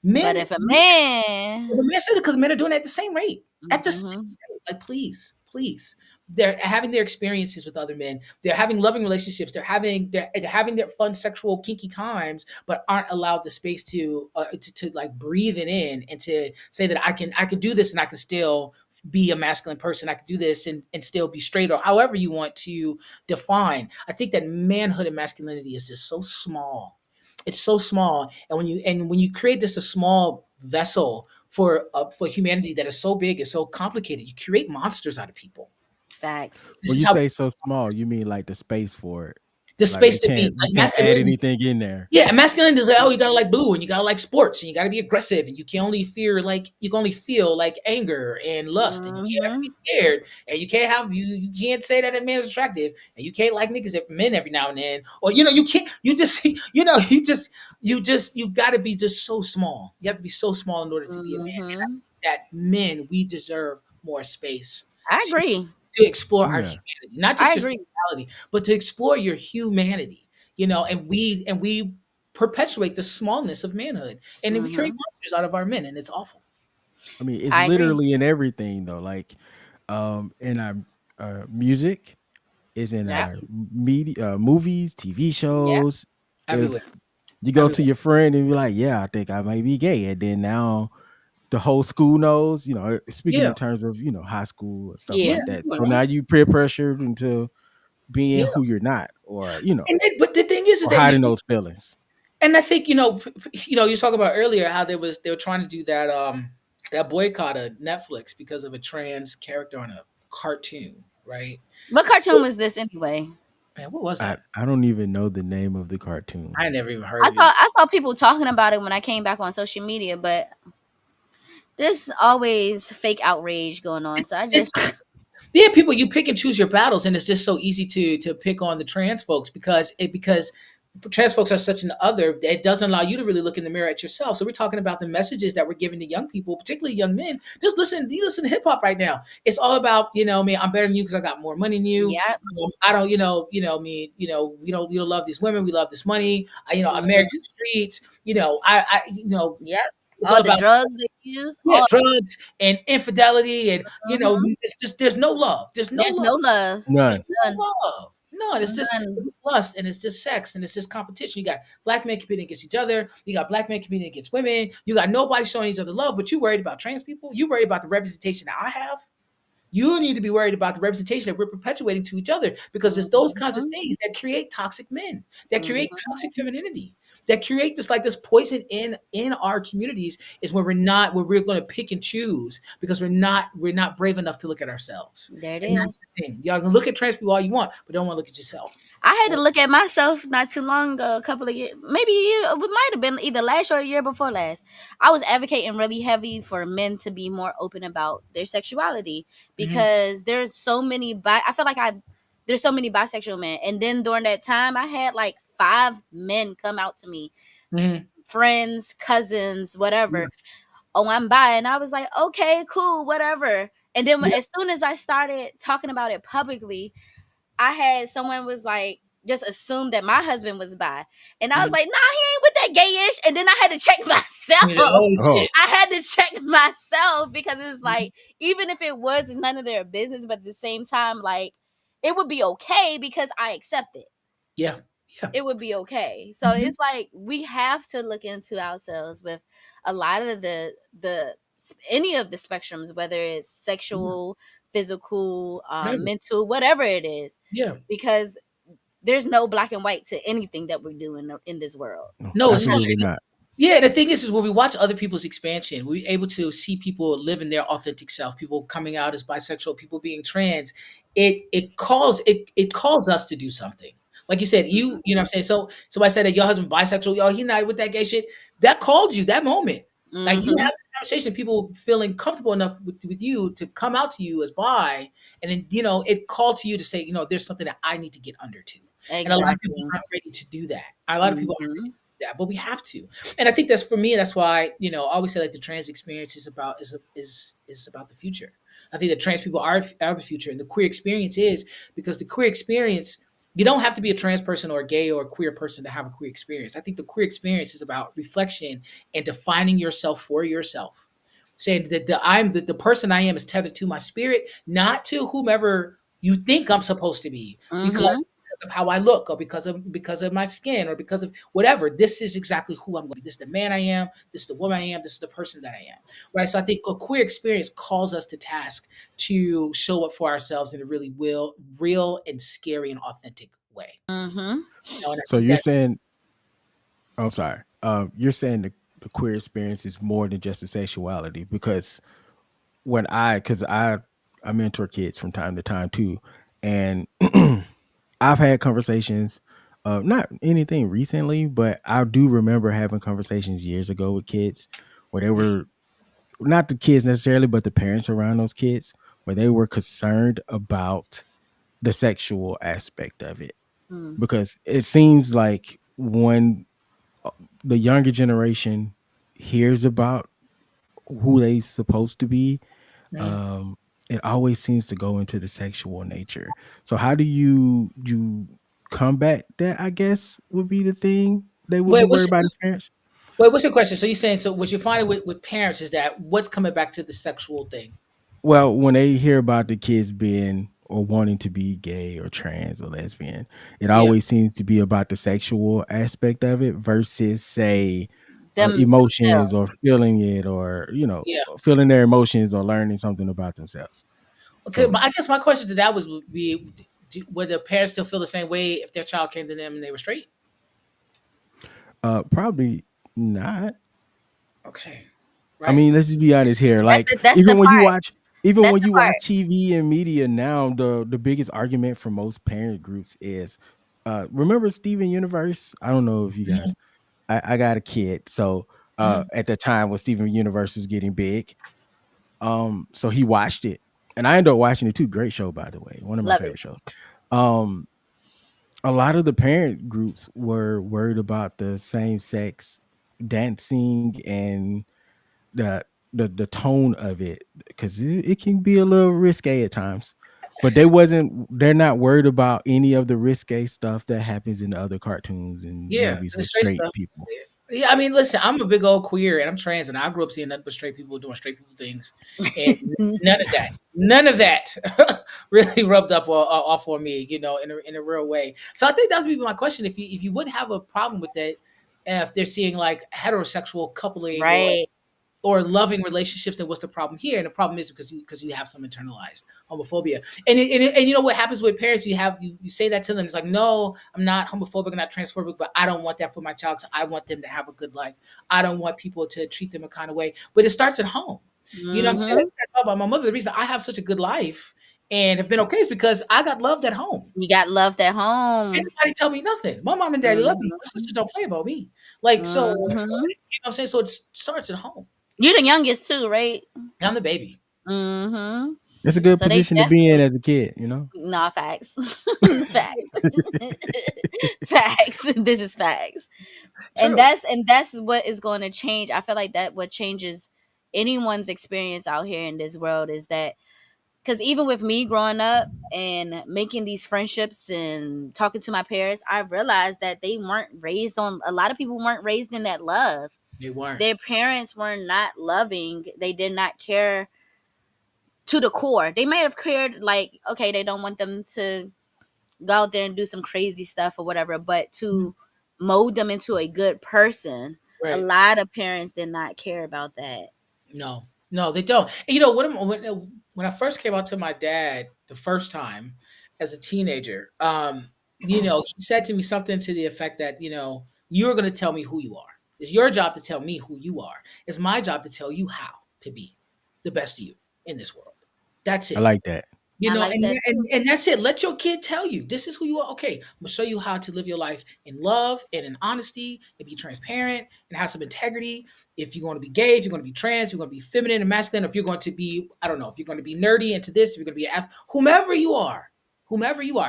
But Men, if a well, the man, man said it because men are doing it at the same rate. At the same mm-hmm. rate. Like, please, please. They're having their experiences with other men. They're having loving relationships. They're having their fun, sexual, kinky times, but aren't allowed the space to like breathe it in and to say that I can do this and I can still be a masculine person. I can do this and still be straight or however you want to define. I think that manhood and masculinity is just so small. It's so small, and when you create this a small vessel for humanity that is so big and so complicated, you create monsters out of people. Facts. This When is you how say so small, you mean like the space for it. the Like space to be we like can't add masculinity. anything in there. Yeah, masculinity is like, oh, you gotta like blue and you gotta like sports and you gotta be aggressive and you can only feel like anger and lust and you can't ever Mm-hmm. be scared and you can't say that a man is attractive and you can't like niggas men every now and then or you can't you just you gotta be just so small. You have to be so small in order to be a man. And I Mm-hmm. think that men we deserve more space I to agree. explore our Yeah. humanity, not I just your agree. sexuality, but to explore your humanity. And we perpetuate the smallness of manhood, and then we create Mm-hmm. monsters out of our men, and it's awful. I mean, it's I agree. literally in everything though. Like, in our music, is in Yep. our media, movies, TV Yep. shows. Everywhere, If you go to everywhere. your friend and be like, "Yeah, I think I might be gay," and then now the whole school knows. Speaking Yeah, in terms of high school and stuff Yeah. like yes, that. So Yeah. now you peer pressured into being yeah. who you're not, or But the thing is or that hiding those feelings. and I think you talk about earlier how they were trying to do that boycott of Netflix because of a trans character on a cartoon, right? What cartoon was this anyway? Man, what was I that? I don't even know the name of the cartoon. I never even heard I of saw it. I saw people talking about it when I came back on social media, but there's always fake outrage going on. So I It's just Yeah, people, you pick and choose your battles, and it's just so easy to pick on the trans folks because trans folks are such an other. It doesn't allow you to really look in the mirror at yourself. So we're talking about the messages that we're giving to young people, particularly young men. Just listen, you listen to hip hop right now. It's all about me. I'm better than you because I got more money than you. yep. I don't, me. We don't love these women. We love this money. I'm married Mm-hmm. to the streets. I Yep. It's all All the about drugs they use, yeah, all drugs and infidelity, and mhm. it's just there's no love. There's no There's love. no love. There's None. no None. love. None. It's just None. lust, and it's just sex, and it's just competition. You got black men competing against each other. You got black men competing against women. You got nobody showing each other love. But you worried about trans people? You worried about the representation that I have? You need to be worried about the representation that we're perpetuating to each other, because it's those kinds of Mhm. things that create toxic men, that create Mhm. toxic femininity, that create this poison in our communities. Is where we're going to pick and choose because we're not brave enough to look at ourselves. There it And is. that's the thing. Y'all can look at trans people all you want, but don't want to look at yourself. I had to look at myself not too long ago, a couple of years, maybe it might have been either last or a year before last. I was advocating really heavy for men to be more open about their sexuality Hmm. because there's so many I feel like there's so many bisexual men, and then during that time, I had like 5 men come out to me, Hmm. friends, cousins, Yeah. whatever. Oh, I'm bi, and I was like, okay, cool, whatever. And then Yeah. as soon as I started talking about it publicly, I had someone was like just assumed that my husband was bi. And I was Mhm. like, nah, he ain't with that gayish. And then I had to check Yeah. myself. Oh Oh, shit. I had to check myself because it's Mhm. like, even if it was, it's none of their business. But at the same time, like, it would be okay because I accept it. Yeah. Yeah. It would be okay. So Mhm. it's like we have to look into ourselves with a lot of the any of the spectrums, whether it's Yeah. sexual, physical, Whatever. mental, whatever it is, Yeah. because there's no black and white to anything that we're doing in this world. no, No, it's not. absolutely not. Yeah, the thing is when we watch other people's expansion, we're able to see people living their authentic self, people coming out as bisexual, people being trans. It calls us to do something. Like you said, you know what I'm saying? So somebody said that your husband bisexual, yo, he not with that gay shit. That called you that moment. Like you Mm-hmm. have this conversation, people feeling comfortable enough with you to come out to you as bi, and then it called to you to say, there's something that I need to get under to. And a lot of people Exactly. aren't ready to do that. A lot of people Mm-hmm. that, but we have to. And I think that's for me. That's why I always say like the trans experience is about the future. I think that trans people are the future, and the queer experience is because the queer experience. You don't have to be a trans person or a gay or a queer person to have a queer experience. I think the queer experience is about reflection and defining yourself for yourself, saying that the person I am is tethered to my spirit, not to whomever you think I'm supposed to be, Mm-hmm. because of how I look or because of my skin or because of whatever. This is exactly who I'm going to be. This is the man I am. This is the woman I am. This is the person that I am. Right. So I think a queer experience calls us to task to show up for ourselves in a really real and scary and authentic way. Mm-hmm. And I So think you're that saying, I'm sorry, you're saying the queer experience is more than just a sexuality because because I mentor kids from time to time too, and I've had conversations, not anything recently, but I do remember having conversations years ago with kids where they were not the kids necessarily, but the parents around those kids where they were concerned about the sexual aspect of it Mm-hmm. because it seems like when the younger generation hears about who they supposed to be, mhm. um, it always seems to go into the sexual nature. So how do you combat that? I guess would be the thing they would be Wait, worried about as parents. what's your question? So you're saying so what you find with parents is that what's coming back to the sexual thing? Well, when they hear about the kids being or wanting to be gay or trans or lesbian, it Yeah, always seems to be about the sexual aspect of it versus, say, emotions Themselves. or feeling it or yeah. feeling their emotions or learning something about themselves. Okay, So but I guess my question to that would be, would the parents still feel the same way if their child came to them and they were straight? probably not. Okay, I right. mean, let's just be honest here. Like That's the part. even That's when the you watch part. TV and media now, the biggest argument for most parent groups is remember Steven Universe? I don't know if you Mhm, guys I got a kid. So mhm, at the time when Steven Universe was getting big, so he watched it. And I ended up watching it too. Great show, by the way. One of my Love it. favorite shows. Um, a lot of the parent groups were worried about the same sex dancing and the the tone of it because it can be a little risque at times. But they're not worried about any of the risque stuff that happens in the other cartoons and yeah, movies the with straight straight stuff. people. Yeah, I mean, listen, I'm a big old queer and I'm trans, and I grew up seeing nothing but straight people doing straight people things, and none of that really rubbed up off on me, in a real way. So I think that would be my question: if you would have a problem with it, if they're seeing like heterosexual coupling Right. or loving relationships, then what's the problem here? And the problem is because you have some internalized homophobia. And you know what happens with parents? You say that to them. It's like, no, I'm not homophobic, I'm not transphobic, but I don't want that for my child. So I want them to have a good life. I don't want people to treat them a kind of way. But it starts at home. You know what I'm saying? Mm-hmm. I talk about my mother. The reason I have such a good life and have been okay is because I got loved at home. You got loved at home. Anybody tell me nothing. My mom and daddy love me. My sisters don't play about me. Like, so, you know Mm-hmm. what I'm saying? So it starts at home. You're the youngest too, right? I'm the baby. Mm-hmm. It's a good So they position to be in definitely, as a kid, you know. nah, facts. Facts. Facts. This is facts. And True. that's what is going to change. I feel like that what changes anyone's experience out here in this world is that, because even with me growing up and making these friendships and talking to my parents, I realized that they weren't raised on, a lot of people weren't raised in that love. They weren't. Their parents were not loving. They did not care to the core. They may have cared, like, okay, they don't want them to go out there and do some crazy stuff or whatever, but Mhm. to mold them into a good person, a Right. lot of parents did not care about that. No, no, they don't. And you know what? When I first came out to my dad the first time as a teenager, he said to me something to the effect that, you're going to tell me who you are. It's your job to tell me who you are. It's my job to tell you how to be the best of you in this world. That's I it. like that. I like And, that and too. and that's it. Let your kid tell you this is who you are. Okay, I'm gonna show you how to live your life in love and in honesty and be transparent and have some integrity. If you're going to be gay, if you're going to be trans, if you're going to be feminine and masculine, if you're going to be, I don't know, if you're going to be nerdy into this, if you're going to be whomever you are,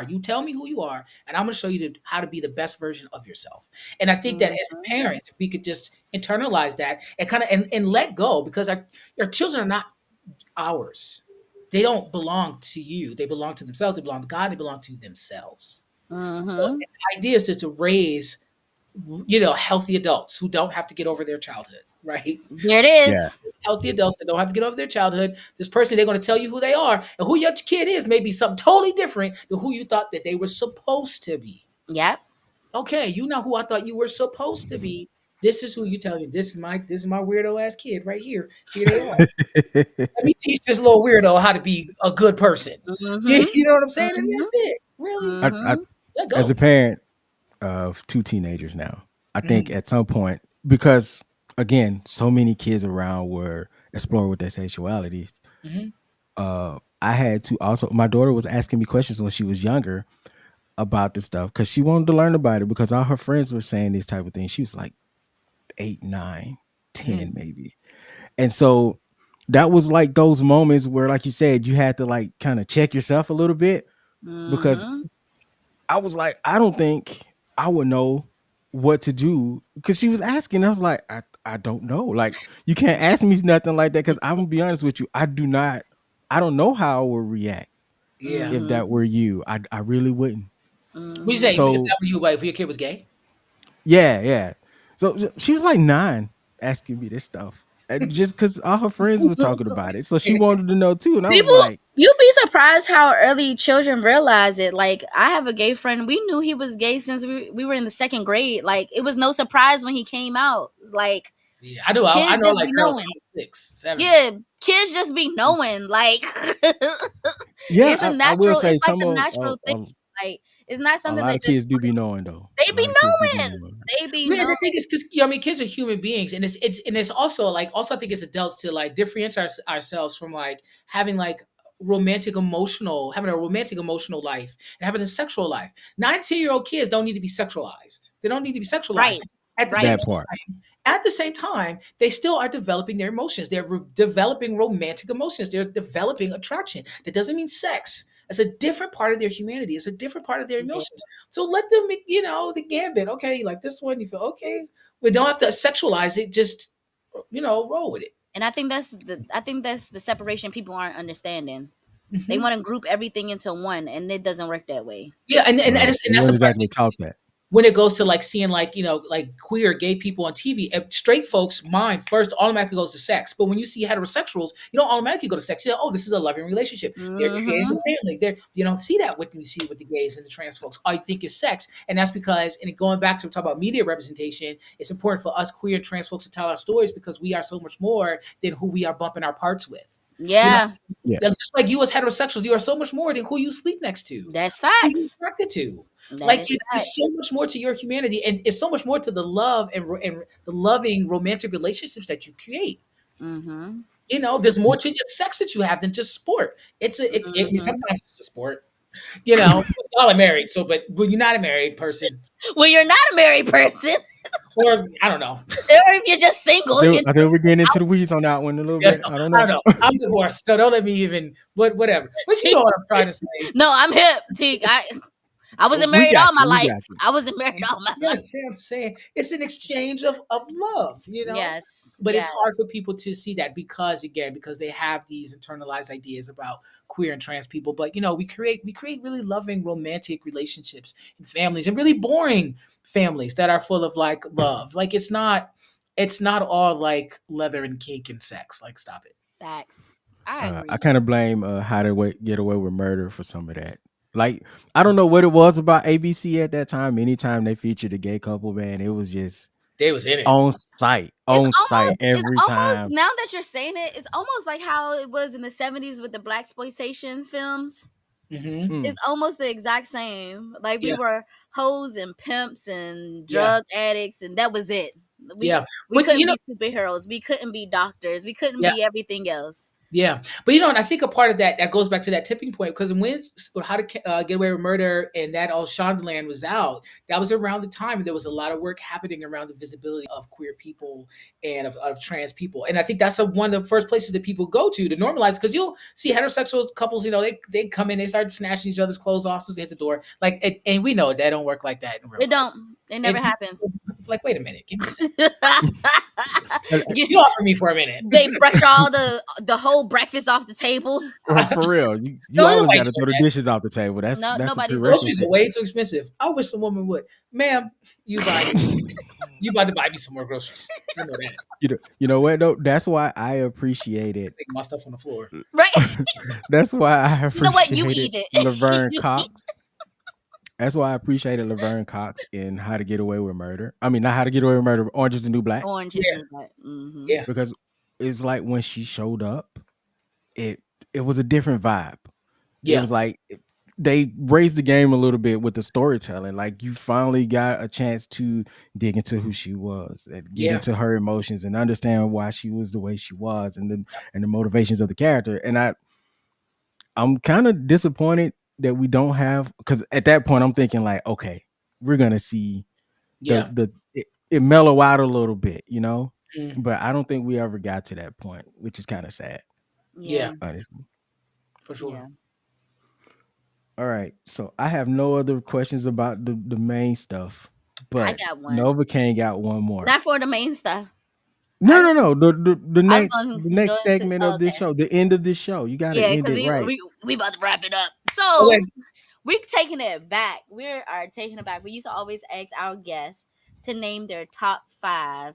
you tell me who you are, and I'm going to show you how to be the best version of yourself. And I think that Mhm. as parents, we could just internalize that and kind of and let go, because our children are not ours. They don't belong to you. They belong to themselves. They belong to God. They belong to themselves. So Mhm. the idea is to raise, healthy adults who don't have to get over their childhood, right? There it Yeah. is. Healthy adults that don't have to get over their childhood. This person, they're going to tell you who they are, and who your kid is may be something totally different than who you thought that they were supposed to be. Yep. Okay, you know who I thought you were supposed to be. This is who you tell me. This is my weirdo ass kid right here. Here they are. Let me teach this little weirdo how to be a good person. Mhm. You know what I'm saying? And Mhm. that's it. Really? I, Mhm. Let as a go. parent of two teenagers now, I think Mhm. at some point, because again, so many kids around were exploring with their sexuality. Mhm. I had to also. My daughter was asking me questions when she was younger about this stuff because she wanted to learn about it because all her friends were saying these type of things. She was like 8, 9, Mhm. 10, maybe. And so that was like those moments where, like you said, you had to like kind of check yourself a little bit because Mhm. I was like, I don't think I would know what to do because she was asking. I was like, I don't know. Like, you can't ask me nothing like that because I'm gonna be honest with you. I don't know how I would react Yeah. if that were Mhm. you. I really wouldn't. Would you say Mhm. if So that were you, like, if your kid was gay? yeah, yeah. So she was like 9 asking me this stuff. And just because all her friends were talking about it. So she wanted to know too. And I was People, like, you'd be surprised how early children realize it. Like, I have a gay friend. We knew he was gay since we were in the second grade. Like, it was no surprise when he came out. Like, Yeah, I do. I kids know just like be girls when knowing. I was 6, 7. Yeah, kids just be knowing. Like, yeah, it's a I will natural. say It's like some a natural thing. Like, it's not a something lot that of just, kids do be knowing though. they A be lot of kids do be knowing. knowing. They be Yeah, knowing. the thing is, because kids are human beings, and it's also like, I think it's adults to like differentiate ourselves from like having like having a romantic emotional life and having a sexual life. 19-year-old kids don't need to be sexualized. They don't need to be sexualized. Right. At the same Right. That part. time, they still are developing their emotions. They're developing romantic emotions. They're developing attraction. That doesn't mean sex. It's a different part of their humanity. It's a different part of their Yeah. emotions. So let them, the gambit. Okay, you like this one, you feel okay. We don't have to sexualize it. Just, roll with it. And I think that's the separation people aren't understanding. They Hmm. want to group everything into one, and it doesn't work that way. Yeah, and Right. that's We the weren't part. exactly taught that. when it goes to like seeing like like queer gay people on TV, straight folks' mind first automatically goes to sex. But when you see heterosexuals, you don't automatically go to sex. You know, oh, this is a loving relationship. They're creating Mm-hmm. a family. You don't see that when you see with the gays and the trans folks. All you think is sex, and that's because, and going back to talk about media representation, it's important for us queer and trans folks to tell our stories because we are so much more than who we are bumping our parts with. You know, Yeah, Yeah. just like you as heterosexuals, you are so much more than who you sleep next to, that's who you facts. attracted to. That Like is it's facts. so much more to your humanity, and it's so much more to the love and the loving romantic relationships that you create. Mm-hmm. There's more to just sex that you have than just sport. Mm-hmm. Sometimes it's a sport. Y'all are married, so but you're not a married person, Well, you're not a married person, or I don't know. or if you're just single, I think we're getting into the weeds on that one a little bit. I don't I don't know. know. I'm divorced, so don't let me even. Whatever. But you know what I'm trying to say. No, I'm hip. T. I wasn't We married got all my you. We life. got you. I wasn't married all my Yeah, life. see what I'm saying? It's an exchange of love. Yes, But it's yes, hard for people to see that because they have these internalized ideas about queer and trans people. But we create really loving romantic relationships and families, and really boring families that are full of like love. Like it's not all like leather and kink and sex. Like stop it. facts. I I agree. kind of blame How to Get Away with Murder for some of that. Like, I don't know what it was about ABC at that time. Anytime they featured a gay couple, man, it was just They was in it. on site It's every almost time. now that you're saying it, it's almost like how it was in the '70s with the black exploitation films. Mm-hmm. Mm. It's almost the exact same. Like we Yeah, were hoes and pimps and yeah, drug addicts, and that was it. We yeah. we But couldn't be superheroes. We couldn't be doctors. We couldn't yeah. be everything else. Yeah, but and I think a part of that goes back to that tipping point because when How to Get Away with Murder and that all Shondaland was out, that was around the time there was a lot of work happening around the visibility of queer people and of trans people, and I think that's one of the first places that people go to normalize because you'll see heterosexual couples, they come in, they start snatching each other's clothes off as they hit the door, like, and we know that don't work like that in real It life. don't. It never And happens. like, wait a minute, give me a second. And- You offer me for a minute. They brush all the whole breakfast off the table. For real, you No, ain't always nobody got to throw doing the that. dishes off the table. No, That's a nobody's doing Groceries are prerequisite. way too expensive. I wish some woman would. Ma'am, you buy me. You about to buy me some more groceries. You know that. You know what though? That's why I appreciated. Taking my stuff on the floor. right. That's why I You know what? You appreciated eat it. Laverne Cox. That's why I appreciated Laverne Cox in How to Get Away with Murder. I mean, not How to Get Away with Murder, Orange is the New Black. Orange is Yeah, new black. Mm-hmm. yeah, Because it's like when she showed up, it it was a different vibe. It yeah, was like they raised the game a little bit with the storytelling. Like you finally got a chance to dig into who she was and get yeah, into her emotions and understand why she was the way she was and the motivations of the character. And I'm kind of disappointed that we don't have because at that point I'm thinking like, okay, we're gonna see yeah. it mellow out a little bit. Mm, But I don't think we ever got to that point, which is kind of sad, Yeah. yeah, honestly. for sure. Yeah. All right, so I have no other questions about the main stuff, I but got one. Novocaine got one more. Not for the main stuff. No, I, no, no. The I was next going the to go next into. segment of this Okay. show, the end of this show, you got to Yeah, end because it we, right. we about to wrap it up. Okay. So we're taking it back. We are taking it back. We used to always ask our guests to name their top 5.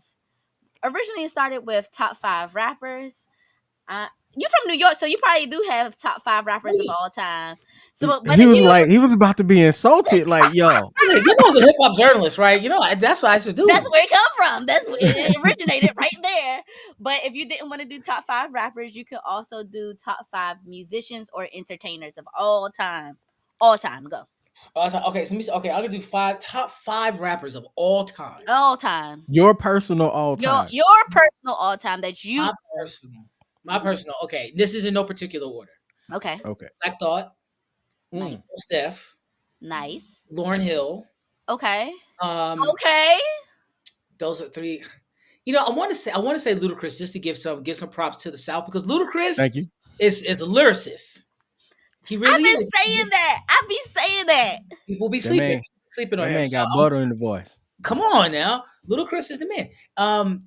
Originally, it started with top 5 rappers. You're from New York, so you probably do have top 5 rappers of all time. So, but He if was you, like, he was about to be insulted, like, yo, You know, as a hip hop journalist, right? That's what I should do. that's where it come from. That's where it originated right there. But if you didn't want to do top 5 rappers, you could also do top 5 musicians or entertainers of all time. All time, go. Okay, so I'm gonna do top five rappers of all time. All time. your personal all time. Your personal all time that you My personal, my personal. Okay, this is in no particular order. okay. Okay. Black Thought, Nice. Steph, Nice. Lauren Hill. Okay. Um, Okay. those are 3. I want to say Ludacris just to give some props to the South because Ludacris Thank you. is a lyricist. He really I've been is. saying that. I be saying that. People be That man, sleeping on that him. man So got butter in the voice. come on now, Ludacris is the man.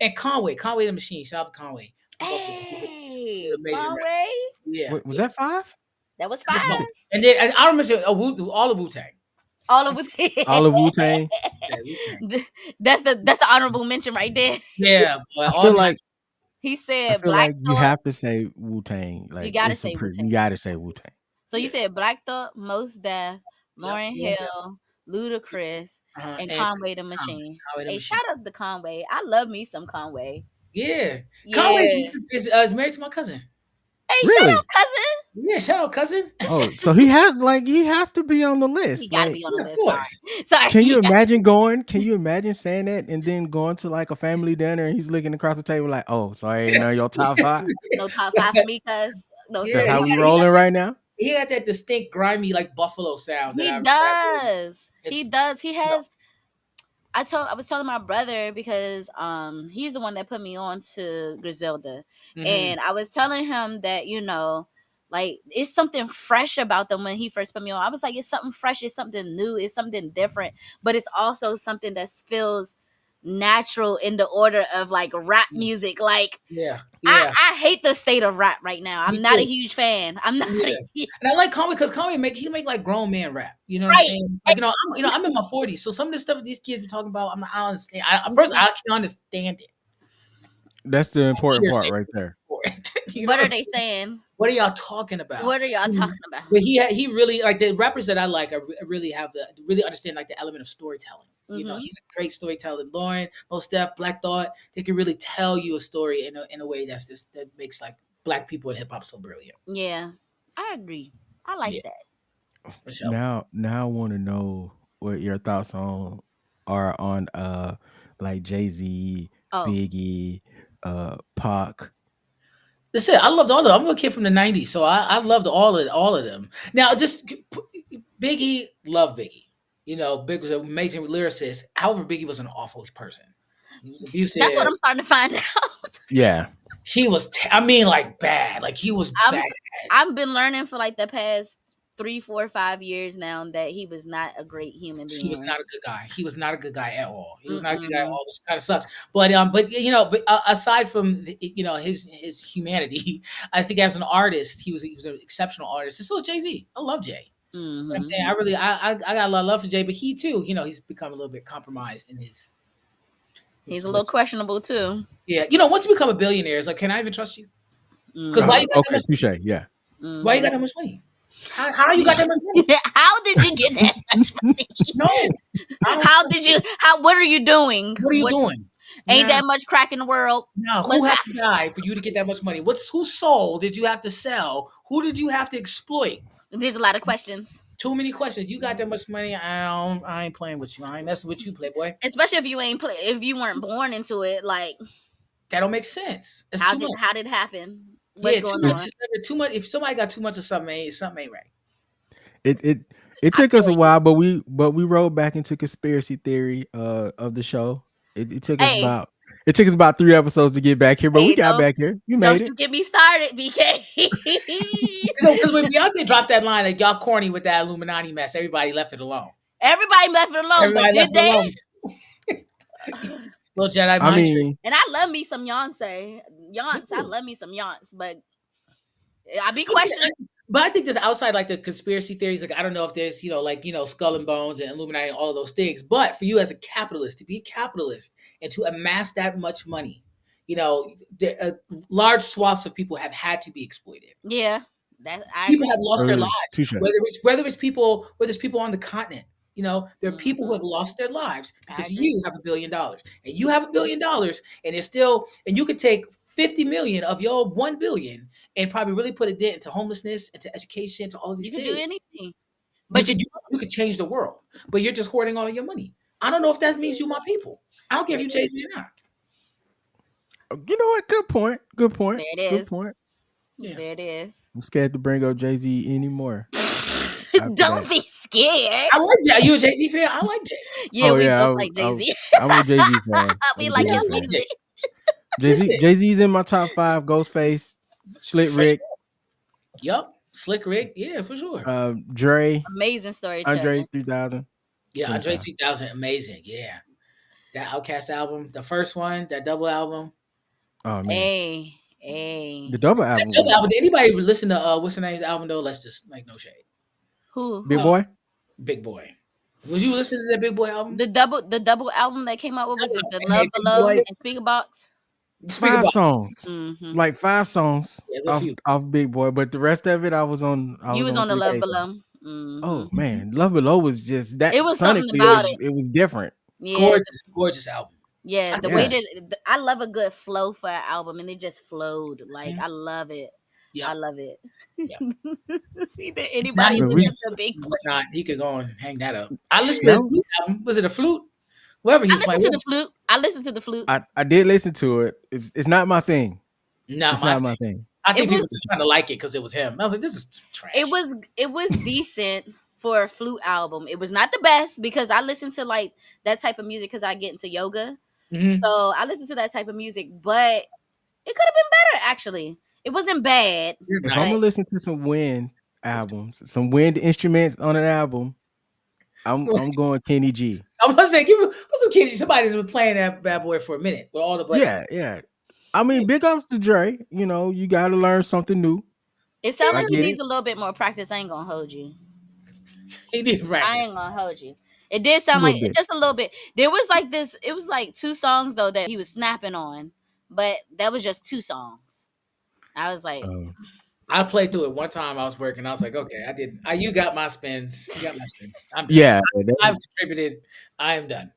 And Conway the Machine. Shout out to Conway. Hey, He's a major rapper. Conway. Yeah. Wait, was that 5? That was Let me 5. see. And then I remember all the Wu Tang. All of all of Wu Tang. Yeah, Wu-Tang. that's the honorable mention right there. Yeah, boy, I all feel night. like He I said feel Black like you Thought. have to say Wu Tang. You Like gotta it's say Wu you Tang. got to say Wu Tang. So you said Black Thought, Most Def, Yep, Lauren yeah, yeah. Hill, Ludacris, and And Conway the Conway, Machine. Conway the Hey, Machine. shout out to Conway. I love me some Conway. Yeah, Yeah. Conway is married to my cousin. Hey, shout Really? out cousin. Yeah, shout out cousin. Oh, so he has to be on the He list. got to Like, be on the Yeah, of list. course. Sorry. can you Yeah. imagine going? Can you imagine saying that and then going to like a family dinner and he's looking across the table like, oh, so I ain't know your top five. No top five for me, cuz. No That's Yeah, sir. how we rolling right now. he had that distinct grimy like buffalo sound He that I really, does. He it's does. He no. has. I was telling my brother because he's the one that put me on to Griselda, Hmm. and I was telling him that like it's something fresh about them when he first put me on. I was like, it's something fresh, it's something new, it's something different, but it's also something that feels natural in the order of like rap music. Like Yeah, I yeah. I hate the state of rap right now. Me I'm not a too. huge fan. I'm not Yeah. a, And I like Conway because Conway make like grown man rap. You know what I'm right. saying? Like I'm in my 40s, so some of the stuff these kids be talking about, I don't understand. First, Mhm. I can't understand it. That's the important Here's part right there. it. You know What what are I'm they saying? saying? What are y'all talking about? What are y'all Mm. talking about? But he really like the rappers that I like. I really have really understand like the element of storytelling. You know, Hmm. he's a great storyteller. Lauren, Most Def, Black Thought, they can really tell you a story in a way that makes like black people in hip hop so brilliant. Yeah, I agree. I Yeah, like that. for sure. Now I want to know what your thoughts are on like Jay-Z, Oh, Biggie, Pac. That's it. I loved all of them. I'm a kid from the '90s, so I loved all of them. Now, just Biggie, love Biggie. You know, Big was an amazing lyricist. However, Biggie was an awful person. He was that's what abusive. I'm starting to find out. Yeah. He was, I mean, like bad. Like he was I'm bad. s- I've been learning for like the past 3, 4, 5 years now that he was not a great human He was being. not a good guy. He was not a good guy at all. He was not a good guy at Mm-mm. all. This kind of sucks. But aside from his humanity, I think as an artist, he was an exceptional artist. And so was Jay Z. I love Jay. You know what I'm Mm-hmm. saying? I got a lot of love for Jay, but he too, he's become a little bit compromised in He's his a little questionable too. yeah. Once you become a billionaire, it's like, can I even trust you? Because why Mm-hmm. you got that Okay, much money? touche. Yeah. Why you got that much money? How you got that much money? How did you get that much money? No, I don't How trust did you. you? How? What are you doing? What are you What? doing? Ain't Nah, that much crack in the world? nah. Who What's had that? to die for you to get that much money? Whose soul did you have to sell? Who did you have to exploit? There's a lot of questions, Too many questions. You got that much money. I ain't playing with you. I ain't messing with you, Playboy. especially if if you weren't born into it. Like, That don't make sense. It's how too did much. how did it happen? What's Yeah, too going much on? is never too much. If somebody got too much of something ain't right. It I took us feel a you. while, but we rolled back into conspiracy theory of the show. It took us Hey, about 3 episodes to get back here, but we hey, got back here. We don't made it. you get me started, BK. Because when Beyonce dropped that line, like y'all corny with that Illuminati mess, everybody left it alone. Everybody left it alone, but Everybody did left it they? alone. Little Jedi I mind trick. mean, And I love me some Yonce. Me Yonce, I too. love me some Yonce, but I be But, questioning. but I think there's outside like the conspiracy theories. Like I don't know if there's skull and bones and Illuminati and all of those things. But for you as a capitalist to be a capitalist and to amass that much money, large swaths of people have had to be exploited. Yeah, that I People agree. have lost their lives. touche. Whether it's people on the continent. There are people who Hmm. have lost their lives I because agree. you have $1 billion and you have $1 billion and you could take 50 million of your 1 billion and probably really put a dent into homelessness, into education, to all of You these can do things. anything, You but could you could change the world, but you're just hoarding all of your money. I don't know if that means you my people. I don't care if you chase me or not. You know what? Good point. Good point. there it Good is. point. Yeah. There it is. I'm scared to bring up Jay-Z anymore after Don't that. be scared. I like Jay. Are you a Jay Z fan? I like Jay. Yeah, Oh we yeah, both like Jay Z. I'm a Jay-Z fan. I'm We a like Yeah, Jay-Z his I fan. like Jay. music. Jay-Z Listen, Jay-Z's in my top 5. Ghostface, Slick for Rick, sure. Yup, Slick Rick. Yeah, for sure. Dre, Amazing storytelling. Andre 3000. Yeah, Finish Andre out. 3000, amazing. Yeah, that Outcast album, the first one, that double album. Oh man. Hey, The hey. double That album double was album. Did anybody listen to what's the name's album though? Let's just like no shade. Who? Big Who? Boy. Big Boy. Was you listening to that Big Boy album? The double album that came out. What was it? The Hey, Love Big Below Boy. and Speaker Box. Speaker 5 Box. songs. Mm-hmm. Like 5 songs Yeah, there's a few. off Big Boy, but the rest of it I was You was on the Love 3K. So. Below. Mm-hmm. Oh man, Love Below was just that It was something sonically about it. it was different. Yeah, Gorgeous album. yeah. I The still way Yeah. listen. that I love a good flow for an album, and it just flowed. Like Mhm. I love it. Yep. I love it. Yep. Either Now anybody he But listen we listens to Big to Boy. whatnot. He could go and hang that up. I listened to that his flute album. Was it a flute? Whatever he I was listened playing. to the flute. I listened to the flute. I did listen to it. It's not my thing. Not It's my not thing. my thing. I It think people was just trying to like it because it was him. I was like, this is trash. it was decent for a flute album. It was not the best because I listen to like that type of music because I get into yoga. Mhm. So I listen to that type of music, but it could have been better actually. It wasn't bad, You're If I'm but nice. gonna listen to some wind albums, some wind instruments on an album, I'm going Kenny G. I was saying, put some kids. Somebody's been playing that bad boy for a minute with all the Yeah, buttons. yeah. I mean, big ups to Dre. You know, you got to learn something new. it sounds I like he get needs it. a little bit more practice. I ain't gonna hold you. He needs I ain't practice. gonna hold you. It did A sound little like bit. just a little bit. There was like this. It was like 2 songs though that he was snapping on, but that was just 2 songs. I was like, Um, I played through it one time. I was working. I was like, okay, I did. You got my spins. You got my spins. I'm done. yeah, I've contributed. I am done.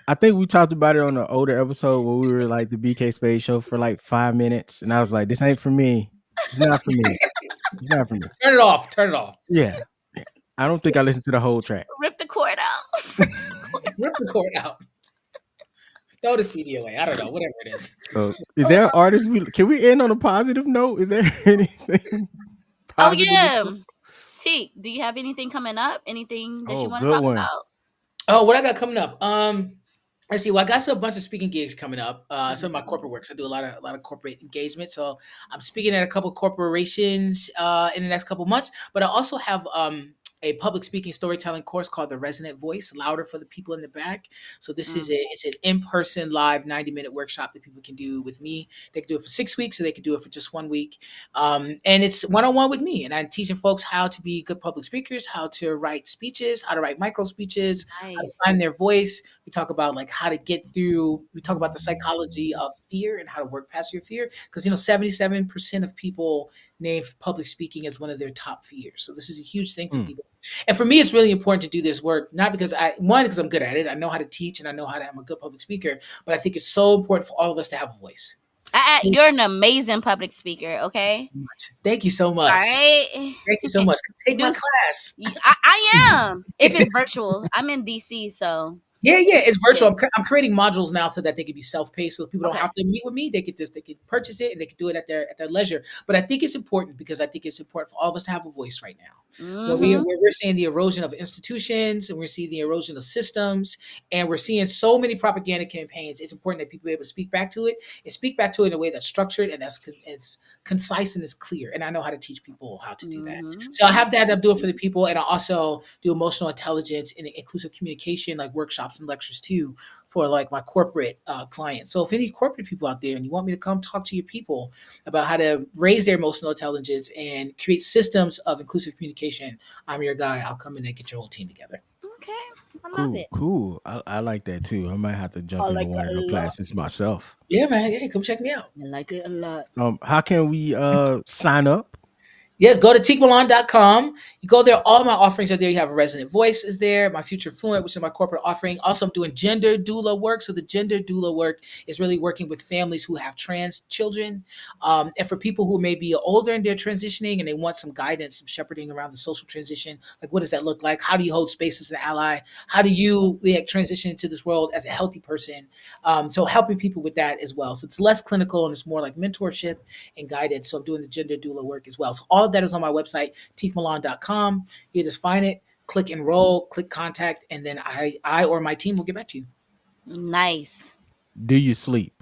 I think we talked about it on an older episode where we were like the BK Spade show for like 5 minutes, and I was like, "This ain't for me. It's not for me. It's not for me." Turn it off. Turn it off. Yeah, I don't think I listened to the whole track. rip the cord out. Rip the cord out. Throw the CD away. I don't know. Whatever it is. Is there an artist? Can we end on a positive note? Is there anything Oh positive? yeah, T. Do you have anything coming up? Anything that you Oh, want to good talk one. about? Oh, what I got coming up? Let's see. Well, I got a bunch of speaking gigs coming up. Some of my corporate works. I do a lot of corporate engagement. So I'm speaking at a couple corporations in the next couple months. But I also have a public speaking storytelling course called The Resonant Voice, louder for the people in the back. So this is it's an in-person live 90-minute workshop that people can do with me. They can do it for 6 weeks, or they can do it for just 1 week. And it's one-on-one with me. And I'm teaching folks how to be good public speakers, how to write speeches, how to write micro speeches, how to Nice. find their voice. We talk about like how to get through. We talk about the psychology of fear and how to work past your fear. Because 77% of people name public speaking as one of their top fears. So this is a huge thing for people. And for me, it's really important to do this work, not because because I'm good at it. I know how to teach and I know how to. I'm a good public speaker. But I think it's so important for all of us to have a voice. You're an amazing public speaker. Okay. Thank you so much. All right. Thank you so much. Take my class. I am. If it's virtual, I'm in DC, so Yeah, it's virtual. I'm creating modules now so that they can be self-paced, so people don't okay. have to meet with me. They could purchase it and they can do it at their leisure. But I think it's important because I think it's important for all of us to have a voice right now. Where we're seeing the erosion of institutions, and we're seeing the erosion of systems, and we're seeing so many propaganda campaigns. It's important that people be able to speak back to it and speak back to it in a way that's structured and that's concise and is clear. And I know how to teach people how to do that. So I have that I'm doing for the people, and I also do emotional intelligence and inclusive communication, like workshops and lectures too, for like my corporate clients. So if any corporate people out there and you want me to come talk to your people about how to raise their emotional intelligence and create systems of inclusive communication, I'm your guy. I'll come in and get your whole team together. Okay. I love it. Cool. I like that too. I might have to jump into one of those classes myself. Yeah, man. Yeah, come check me out. I like it a lot. How can we sign up? Yes, go to tiqmilan.com. You go there. All of my offerings are there. You have a Resonant Voice is there. My Future Fluent, which is my corporate offering. Also, I'm doing gender doula work. So the gender doula work is really working with families who have trans children. And for people who may be older and they're transitioning and they want some guidance, some shepherding around the social transition. Like, what does that look like? How do you hold space as an ally? How do you transition into this world as a healthy person? So helping people with that as well. So it's less clinical and it's more like mentorship and guidance. So I'm doing the gender doula work as well. So all of that is on my website, tiqmilan.com. You just find it, click enroll, click contact, and then I or my team will get back to you. Nice. Do you sleep?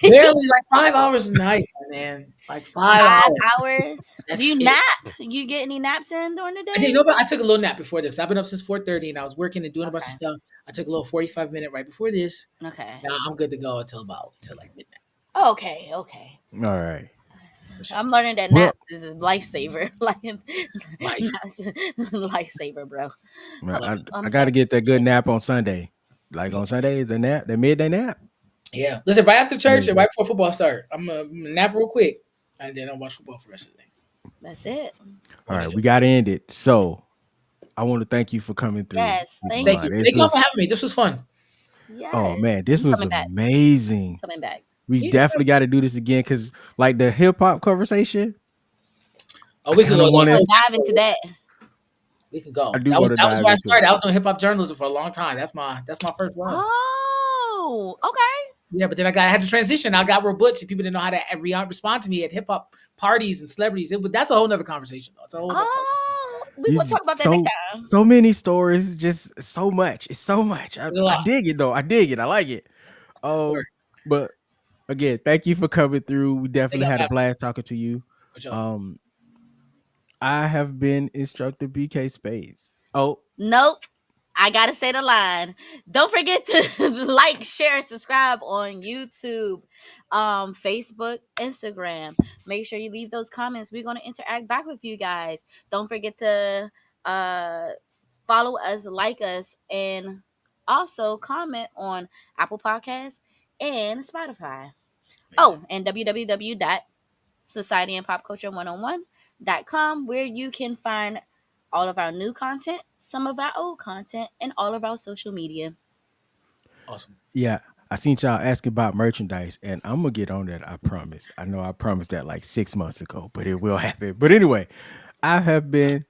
Barely, like 5 hours a night, man. Like 5 hours. Do you nap? You get any naps in during the day? I did. I took a little nap before this. I've been up since 4:30 and I was working and doing a bunch of stuff. I took a little 45-minute right before this. Okay. Now I'm good to go until like midnight. Okay. All right. sure. I'm learning that Well, nap is lifesaver. Like Life. lifesaver, bro. man, Hold on. I I'm got sorry. to get that good nap on Sunday. Like on Sundays, the nap, the midday nap. Yeah. Listen, right after church and Amazing. right before football start, I'm gonna nap real quick, and then I'll watch football for the rest of the day. That's it. All One right, of them. we got to end it. So I want to thank you for coming through. Yes. Tiq Thank Thank you. you. Milan. This Thank y'all for was, having me. This was fun. oh Yes. man, this You was coming back. amazing. Coming back. We Yeah. definitely got to do this again because, like the hip hop conversation, Oh, I we could kind go of We want there. to. gonna dive into that. We could go. I do That was want to that was dive where I into started. it. I was doing hip hop journalism for a long time. That's my first love. Oh, okay. Yeah, but then I had to transition. I got real butch, and people didn't know how to respond to me at hip hop parties and celebrities. That's a whole nother conversation, though. It's a whole nother Oh, we You gonna talk just about that next so time. so many stories, just so much. It's so much. There's a I lot. dig it though. I dig it. I like it. Word. But again, thank you for coming through. We Thank definitely y'all had for a having me. blast talking to you. For sure. Um, I have been instructor BK Spades. Oh, Nope. I gotta say the line. Don't forget to like, share, and subscribe on YouTube, Facebook, Instagram. Make sure you leave those comments. We're gonna interact back with you guys. Don't forget to uh follow us, like us, and also comment on Apple Podcasts and Spotify. Amazing. Oh, and www.societyandpopculture101.com, where you can find all of our new content, some of our old content, and all of our social media. Awesome. yeah. I seen y'all asking about merchandise, and I'm gonna get on that. I promise. I know I promised that like 6 months ago, but it will happen. But anyway, I have been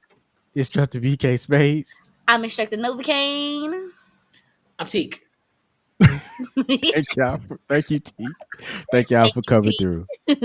instructor BK Spades. I'm Instructor Novocaine. I'm Tiq. Thank y'all. Thank you, T. Thank y'all Thank for you, coming through. T.